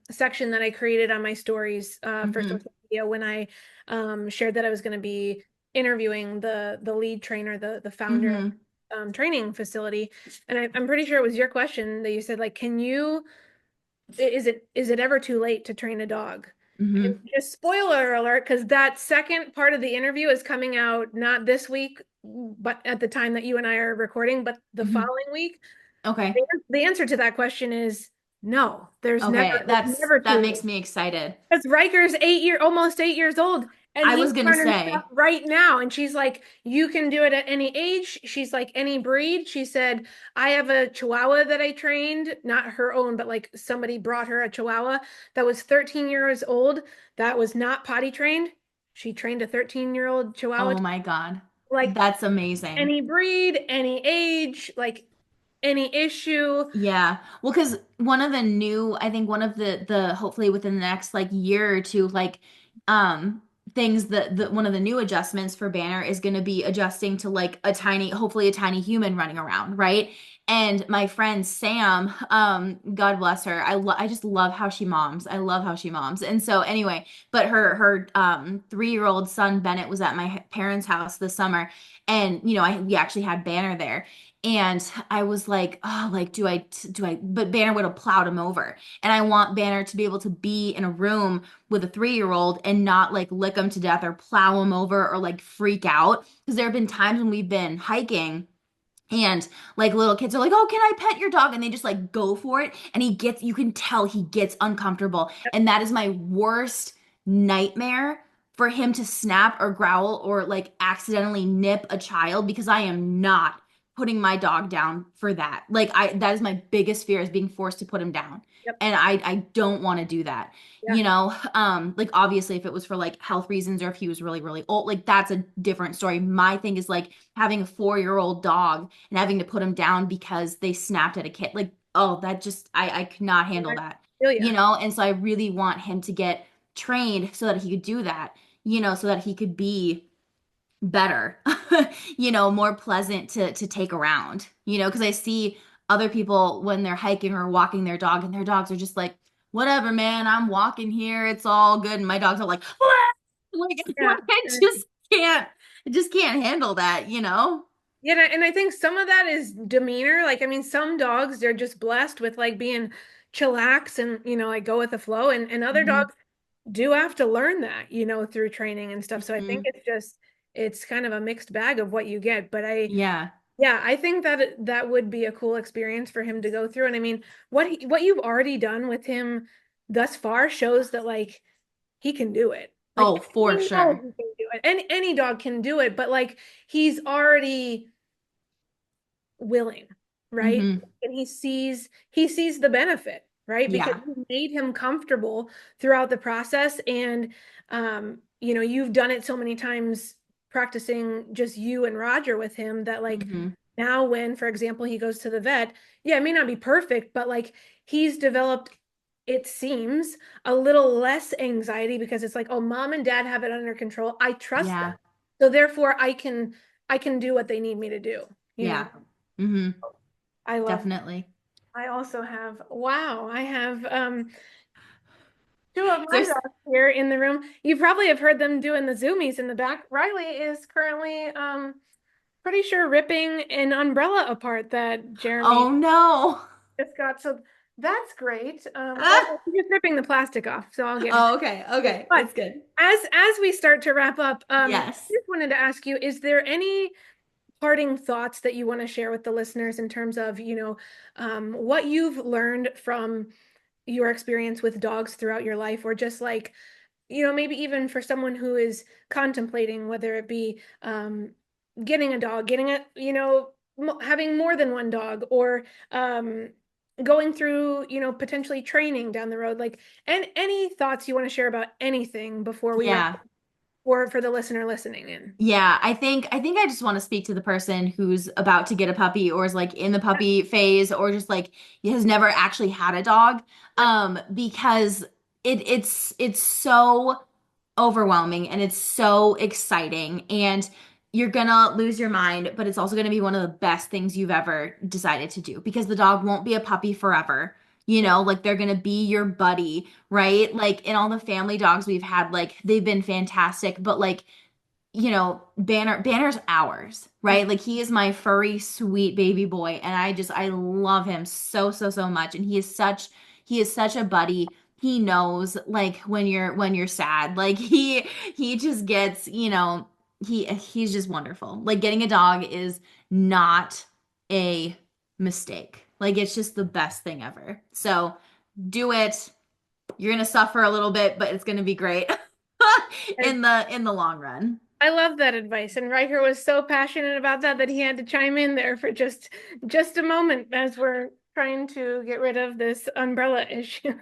[SPEAKER 1] section that I created on my stories for
[SPEAKER 2] Hmm.
[SPEAKER 1] social media when I shared that I was going to be interviewing the lead trainer, the founder
[SPEAKER 2] Hmm.
[SPEAKER 1] training facility. And I'm pretty sure it was your question that you said, like, is it ever too late to train a dog? And
[SPEAKER 2] Hmm.
[SPEAKER 1] just spoiler alert, because that second part of the interview is coming out not this week, but at the time that you and I are recording, but the
[SPEAKER 2] Hmm.
[SPEAKER 1] following week.
[SPEAKER 2] Okay.
[SPEAKER 1] The answer to that question is no.
[SPEAKER 2] Okay,
[SPEAKER 1] It's never too
[SPEAKER 2] that
[SPEAKER 1] late.
[SPEAKER 2] makes me excited.
[SPEAKER 1] Because Riker's almost 8 years old, And
[SPEAKER 2] I
[SPEAKER 1] he's
[SPEAKER 2] was gonna
[SPEAKER 1] learning stuff
[SPEAKER 2] say,
[SPEAKER 1] right now. And she's like, you can do it at any age. She's like, any breed. She said, I have a Chihuahua that I trained, not her own, but like somebody brought her a Chihuahua that was 13 years old that was not potty trained. She trained a 13-year-old Chihuahua,
[SPEAKER 2] oh my God,
[SPEAKER 1] like
[SPEAKER 2] that's amazing.
[SPEAKER 1] any breed, any age, like any issue.
[SPEAKER 2] Yeah. Well, because one of the new, I think one of the hopefully within the next like year or two, like um things that one of the new adjustments for Banner is going to be adjusting to like a tiny, hopefully a tiny human running around, right? And my friend Sam, God bless her. I just love how she moms. I love how she moms. And so anyway, but her 3-year-old son Bennett was at my parents' house this summer, and we actually had Banner there. And I was like, oh, like, but Banner would have plowed him over. And I want Banner to be able to be in a room with a 3-year-old and not like lick him to death or plow him over or like freak out. Because there have been times when we've been hiking and like little kids are like, oh, can I pet your dog? And they just like go for it. And you can tell he gets uncomfortable. And that is my worst nightmare, for him to snap or growl or like accidentally nip a child, because I am not putting my dog down for that. That is my biggest fear, is being forced to put him down.
[SPEAKER 1] Yep.
[SPEAKER 2] And I don't want to do that.
[SPEAKER 1] Yeah.
[SPEAKER 2] Like obviously if it was for like health reasons or if he was really, really old, like that's a different story. My thing is like having a 4-year-old dog and having to put him down because they snapped at a kid. Like, oh, that just I could not handle
[SPEAKER 1] I
[SPEAKER 2] that.
[SPEAKER 1] feel ya.
[SPEAKER 2] And so I really want him to get trained so that he could do that, so that he could be better, more pleasant to take around, because I see other people when they're hiking or walking their dog, and their dogs are just like, whatever, man, I'm walking here, it's all good. And my dogs are like, like
[SPEAKER 1] Yeah.
[SPEAKER 2] can't, I just can't handle that.
[SPEAKER 1] Yeah, and I think some of that is demeanor. Like, I mean, some dogs, they're just blessed with like being chillax and, like go with the flow. And other
[SPEAKER 2] Hmm.
[SPEAKER 1] dogs do have to learn that, through training and stuff. So I think
[SPEAKER 2] Hmm.
[SPEAKER 1] it's kind of a mixed bag of what you get. But
[SPEAKER 2] Yeah.
[SPEAKER 1] yeah, I think that would be a cool experience for him to go through. And I mean, what you've already done with him thus far shows that like he can do it. Like
[SPEAKER 2] Oh, for
[SPEAKER 1] we know
[SPEAKER 2] sure.
[SPEAKER 1] he can do it. Any dog can do it, but like he's already willing, right?
[SPEAKER 2] Hmm.
[SPEAKER 1] And he sees the benefit, right? Because
[SPEAKER 2] Yeah.
[SPEAKER 1] you made him comfortable throughout the process. And you've done it so many times practicing just you and Roger with him that like
[SPEAKER 2] Hmm.
[SPEAKER 1] now when, for example, he goes to the vet, yeah, it may not be perfect, but like he's developed, it seems, a little less anxiety because it's like, oh, mom and dad have it under control. I trust them.
[SPEAKER 2] Yeah.
[SPEAKER 1] So therefore I can do what they need me to do, you know.
[SPEAKER 2] Yeah. Hmm.
[SPEAKER 1] I love that.
[SPEAKER 2] Definitely.
[SPEAKER 1] I also have, wow, I have two of my
[SPEAKER 2] There's
[SPEAKER 1] dogs here in the room. You probably have heard them doing the zoomies in the back. Riley is currently pretty sure ripping an umbrella apart that Jeremy
[SPEAKER 2] Oh no.
[SPEAKER 1] just got. So that's great. Well, he's just ripping the plastic off, so I'll get him.
[SPEAKER 2] Oh, okay. Okay.
[SPEAKER 1] But
[SPEAKER 2] That's good.
[SPEAKER 1] as we start to wrap up,
[SPEAKER 2] Yes.
[SPEAKER 1] just wanted to ask you, is there any parting thoughts that you want to share with the listeners in terms of, what you've learned from your experience with dogs throughout your life, or just like, maybe even for someone who is contemplating whether it be getting a dog, getting a, having more than one dog, or going through, potentially training down the road, like, and any thoughts you want to share about anything before we wrap,
[SPEAKER 2] Yeah.
[SPEAKER 1] or for the listener listening in.
[SPEAKER 2] Yeah, I think I just want to speak to the person who's about to get a puppy, or is like in the puppy phase, or just like has never actually had a dog.
[SPEAKER 1] Yep.
[SPEAKER 2] Because it's so overwhelming and it's so exciting, and you're gonna lose your mind, but it's also gonna be one of the best things you've ever decided to do, because the dog won't be a puppy forever.
[SPEAKER 1] Yep.
[SPEAKER 2] Like they're gonna be your buddy, right? Like in all the family dogs we've had, like they've been fantastic, but like Banner's ours, right? Like he is my furry, sweet baby boy, and I love him so, so, so much. And he is such a buddy. He knows like when you're sad. Like he just gets, he's just wonderful. Like getting a dog is not a mistake. Like it's just the best thing ever. So do it. You're gonna suffer a little bit, but it's gonna be great. in the long run.
[SPEAKER 1] I love that advice. And Riker was so passionate about that that he had to chime in there for just a moment as we're trying to get rid of this umbrella issue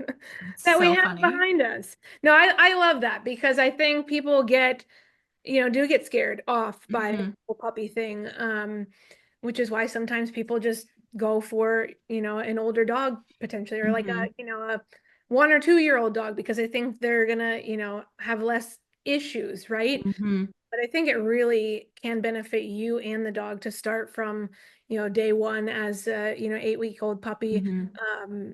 [SPEAKER 2] It's
[SPEAKER 1] that we
[SPEAKER 2] so
[SPEAKER 1] have
[SPEAKER 2] funny.
[SPEAKER 1] behind us. No, I love that because I think people get, do get scared off by
[SPEAKER 2] Hmm.
[SPEAKER 1] the puppy thing. Which is why sometimes people just go for, an older dog potentially, or like a,
[SPEAKER 2] Hmm.
[SPEAKER 1] a 1 or 2 year old dog because I think they're gonna, have less issues, right?
[SPEAKER 2] Hmm.
[SPEAKER 1] But I think it really can benefit you and the dog to start from, day one as a, 8-week-old puppy,
[SPEAKER 2] Hmm.
[SPEAKER 1] um,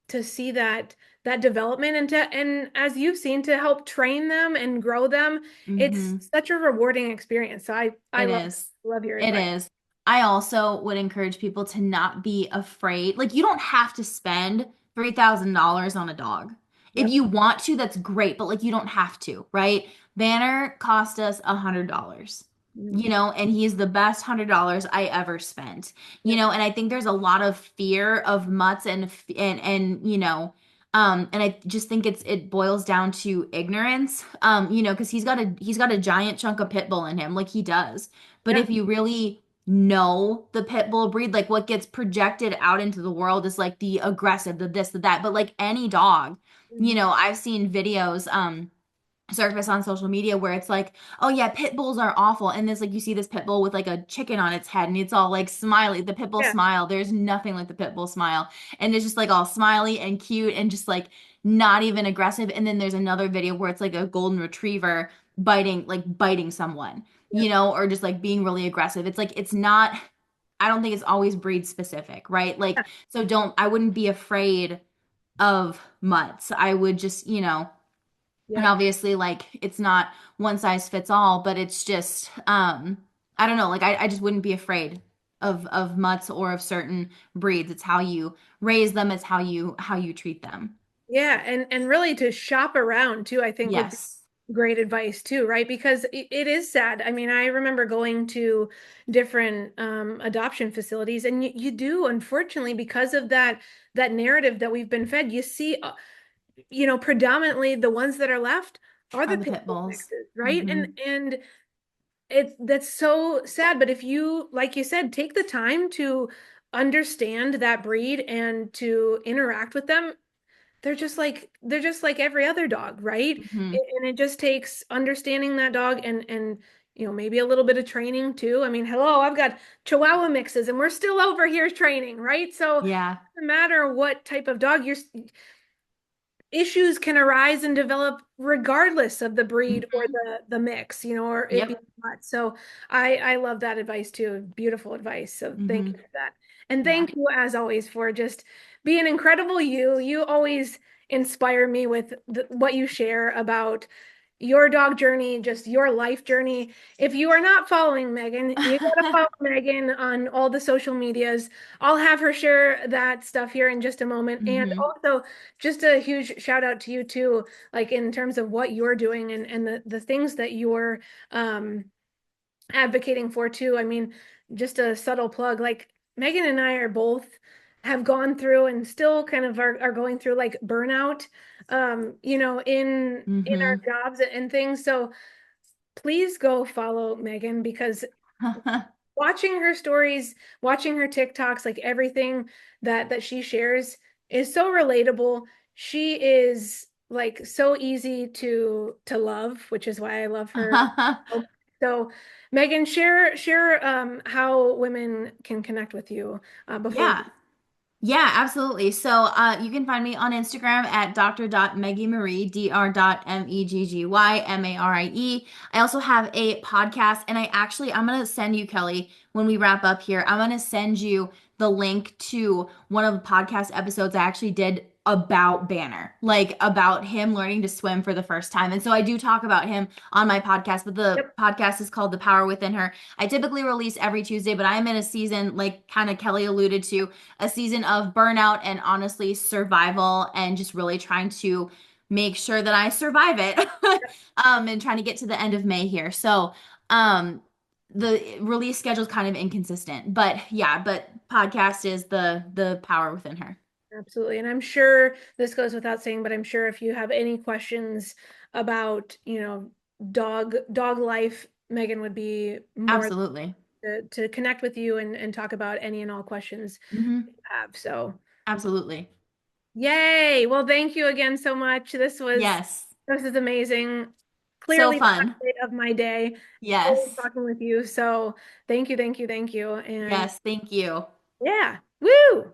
[SPEAKER 1] to see that development and as you've seen to help train them and grow them. It's
[SPEAKER 2] Hmm.
[SPEAKER 1] such a rewarding experience. So I
[SPEAKER 2] It
[SPEAKER 1] love
[SPEAKER 2] is.
[SPEAKER 1] love your
[SPEAKER 2] It
[SPEAKER 1] advice.
[SPEAKER 2] is. I also would encourage people to not be afraid. Like, you don't have to spend $3,000 on a dog. If
[SPEAKER 1] Yep.
[SPEAKER 2] you want to, that's great, but like, you don't have to, right? Banner cost us $100,
[SPEAKER 1] Mm.
[SPEAKER 2] and he's the best $100 I ever spent,
[SPEAKER 1] Yep.
[SPEAKER 2] and I think there's a lot of fear of mutts and I just think it boils down to ignorance, because he's got a giant chunk of pit bull in him, like he does. But
[SPEAKER 1] Yeah.
[SPEAKER 2] if you really know the pit bull breed, like what gets projected out into the world is like the aggressive, the this, the that. But like any dog,
[SPEAKER 1] Mhm.
[SPEAKER 2] I've seen videos surface on social media where it's like, oh yeah, pit bulls are awful. And this like you see this pit bull with like a chicken on its head and it's all like smiley. The pit bull
[SPEAKER 1] Yeah.
[SPEAKER 2] smile. There's nothing like the pit bull smile. And it's just like all smiley and cute and just like not even aggressive. And then there's another video where it's like a golden retriever biting someone,
[SPEAKER 1] Yep.
[SPEAKER 2] or just like being really aggressive. It's like it's not, I don't think it's always breed specific, right?
[SPEAKER 1] Yeah.
[SPEAKER 2] Like, so I wouldn't be afraid of mutts. I would just, and
[SPEAKER 1] Yep.
[SPEAKER 2] obviously like it's not one size fits all, but it's just I don't know, like I just wouldn't be afraid of mutts or of certain breeds. It's how you raise them, it's how you treat them.
[SPEAKER 1] Yeah, and really to shop around too, I think would be
[SPEAKER 2] Yes.
[SPEAKER 1] great advice too, right? Because it is sad. I mean, I remember going to different adoption facilities, and you do, unfortunately, because of that narrative that we've been fed, you see, predominantly the ones that are left are
[SPEAKER 2] Are
[SPEAKER 1] the
[SPEAKER 2] the
[SPEAKER 1] pit
[SPEAKER 2] pit
[SPEAKER 1] bull
[SPEAKER 2] bulls.
[SPEAKER 1] mixes, right?
[SPEAKER 2] Hmm.
[SPEAKER 1] And that's so sad. But if you, like you said, take the time to understand that breed and to interact with them, they're just like every other dog, right?
[SPEAKER 2] Hmm.
[SPEAKER 1] And it just takes understanding that dog and maybe a little bit of training too. I mean, hello, I've got Chihuahua mixes and we're still over here training, right? So
[SPEAKER 2] Yeah.
[SPEAKER 1] no matter what type of dog issues can arise and develop regardless of the breed or
[SPEAKER 2] Hmm.
[SPEAKER 1] the mix, or it being
[SPEAKER 2] Yep.
[SPEAKER 1] what. So I love that advice too. Beautiful advice. So thank
[SPEAKER 2] Hmm.
[SPEAKER 1] you for that. And
[SPEAKER 2] Yeah.
[SPEAKER 1] thank you as always for just being incredible you. You always inspire me with what you share about your dog journey, just your life journey. If you are not following Megan, you gotta follow Megan on all the social medias. I'll have her share that stuff here in just a moment. And
[SPEAKER 2] Hmm.
[SPEAKER 1] also, just a huge shout out to you too, like in terms of what you're doing and the things that you're um advocating for too. I mean, just a subtle plug, like Megan and I are both have gone through and still kind of are going through like burnout, in our
[SPEAKER 2] Hmm.
[SPEAKER 1] jobs and things. So please go follow Megan because watching her stories, watching her TikToks, like everything that she shares is so relatable. She is like so easy to love, which is why I love her. So, Megan, share how women can connect with you before
[SPEAKER 2] Yeah.
[SPEAKER 1] we.
[SPEAKER 2] Yeah, absolutely. So you can find me on Instagram at dr.meggymarie, dr.meggymary. I also have a podcast, and I'm going to send you, Kelly, when we wrap up here, I'm going to send you the link to one of the podcast episodes I actually did about Banner, like about him learning to swim for the first time. And so I do talk about him on my podcast, but the
[SPEAKER 1] Yep.
[SPEAKER 2] podcast is called The Power Within Her. I typically release every Tuesday, but I'm in a season, like kind of Kelly alluded to, a season of burnout and honestly survival and just really trying to make sure that I survive it and trying to get to the end of May here. So the release schedule is kind of inconsistent, but yeah, but podcast is the power within her.
[SPEAKER 1] Absolutely. And I'm sure this goes without saying, but I'm sure if you have any questions about, dog life, Megan would be more
[SPEAKER 2] Absolutely.
[SPEAKER 1] to connect with you and talk about any and all questions
[SPEAKER 2] Hmm.
[SPEAKER 1] you have. So,
[SPEAKER 2] Absolutely.
[SPEAKER 1] yay. Well, thank you again so much.
[SPEAKER 2] Yes.
[SPEAKER 1] This is amazing.
[SPEAKER 2] So
[SPEAKER 1] Clearly the
[SPEAKER 2] fun.
[SPEAKER 1] highlight of my day, always
[SPEAKER 2] Yes.
[SPEAKER 1] talking with you. So, thank you, thank you, thank you. And
[SPEAKER 2] Yes. Thank you.
[SPEAKER 1] yeah, woo!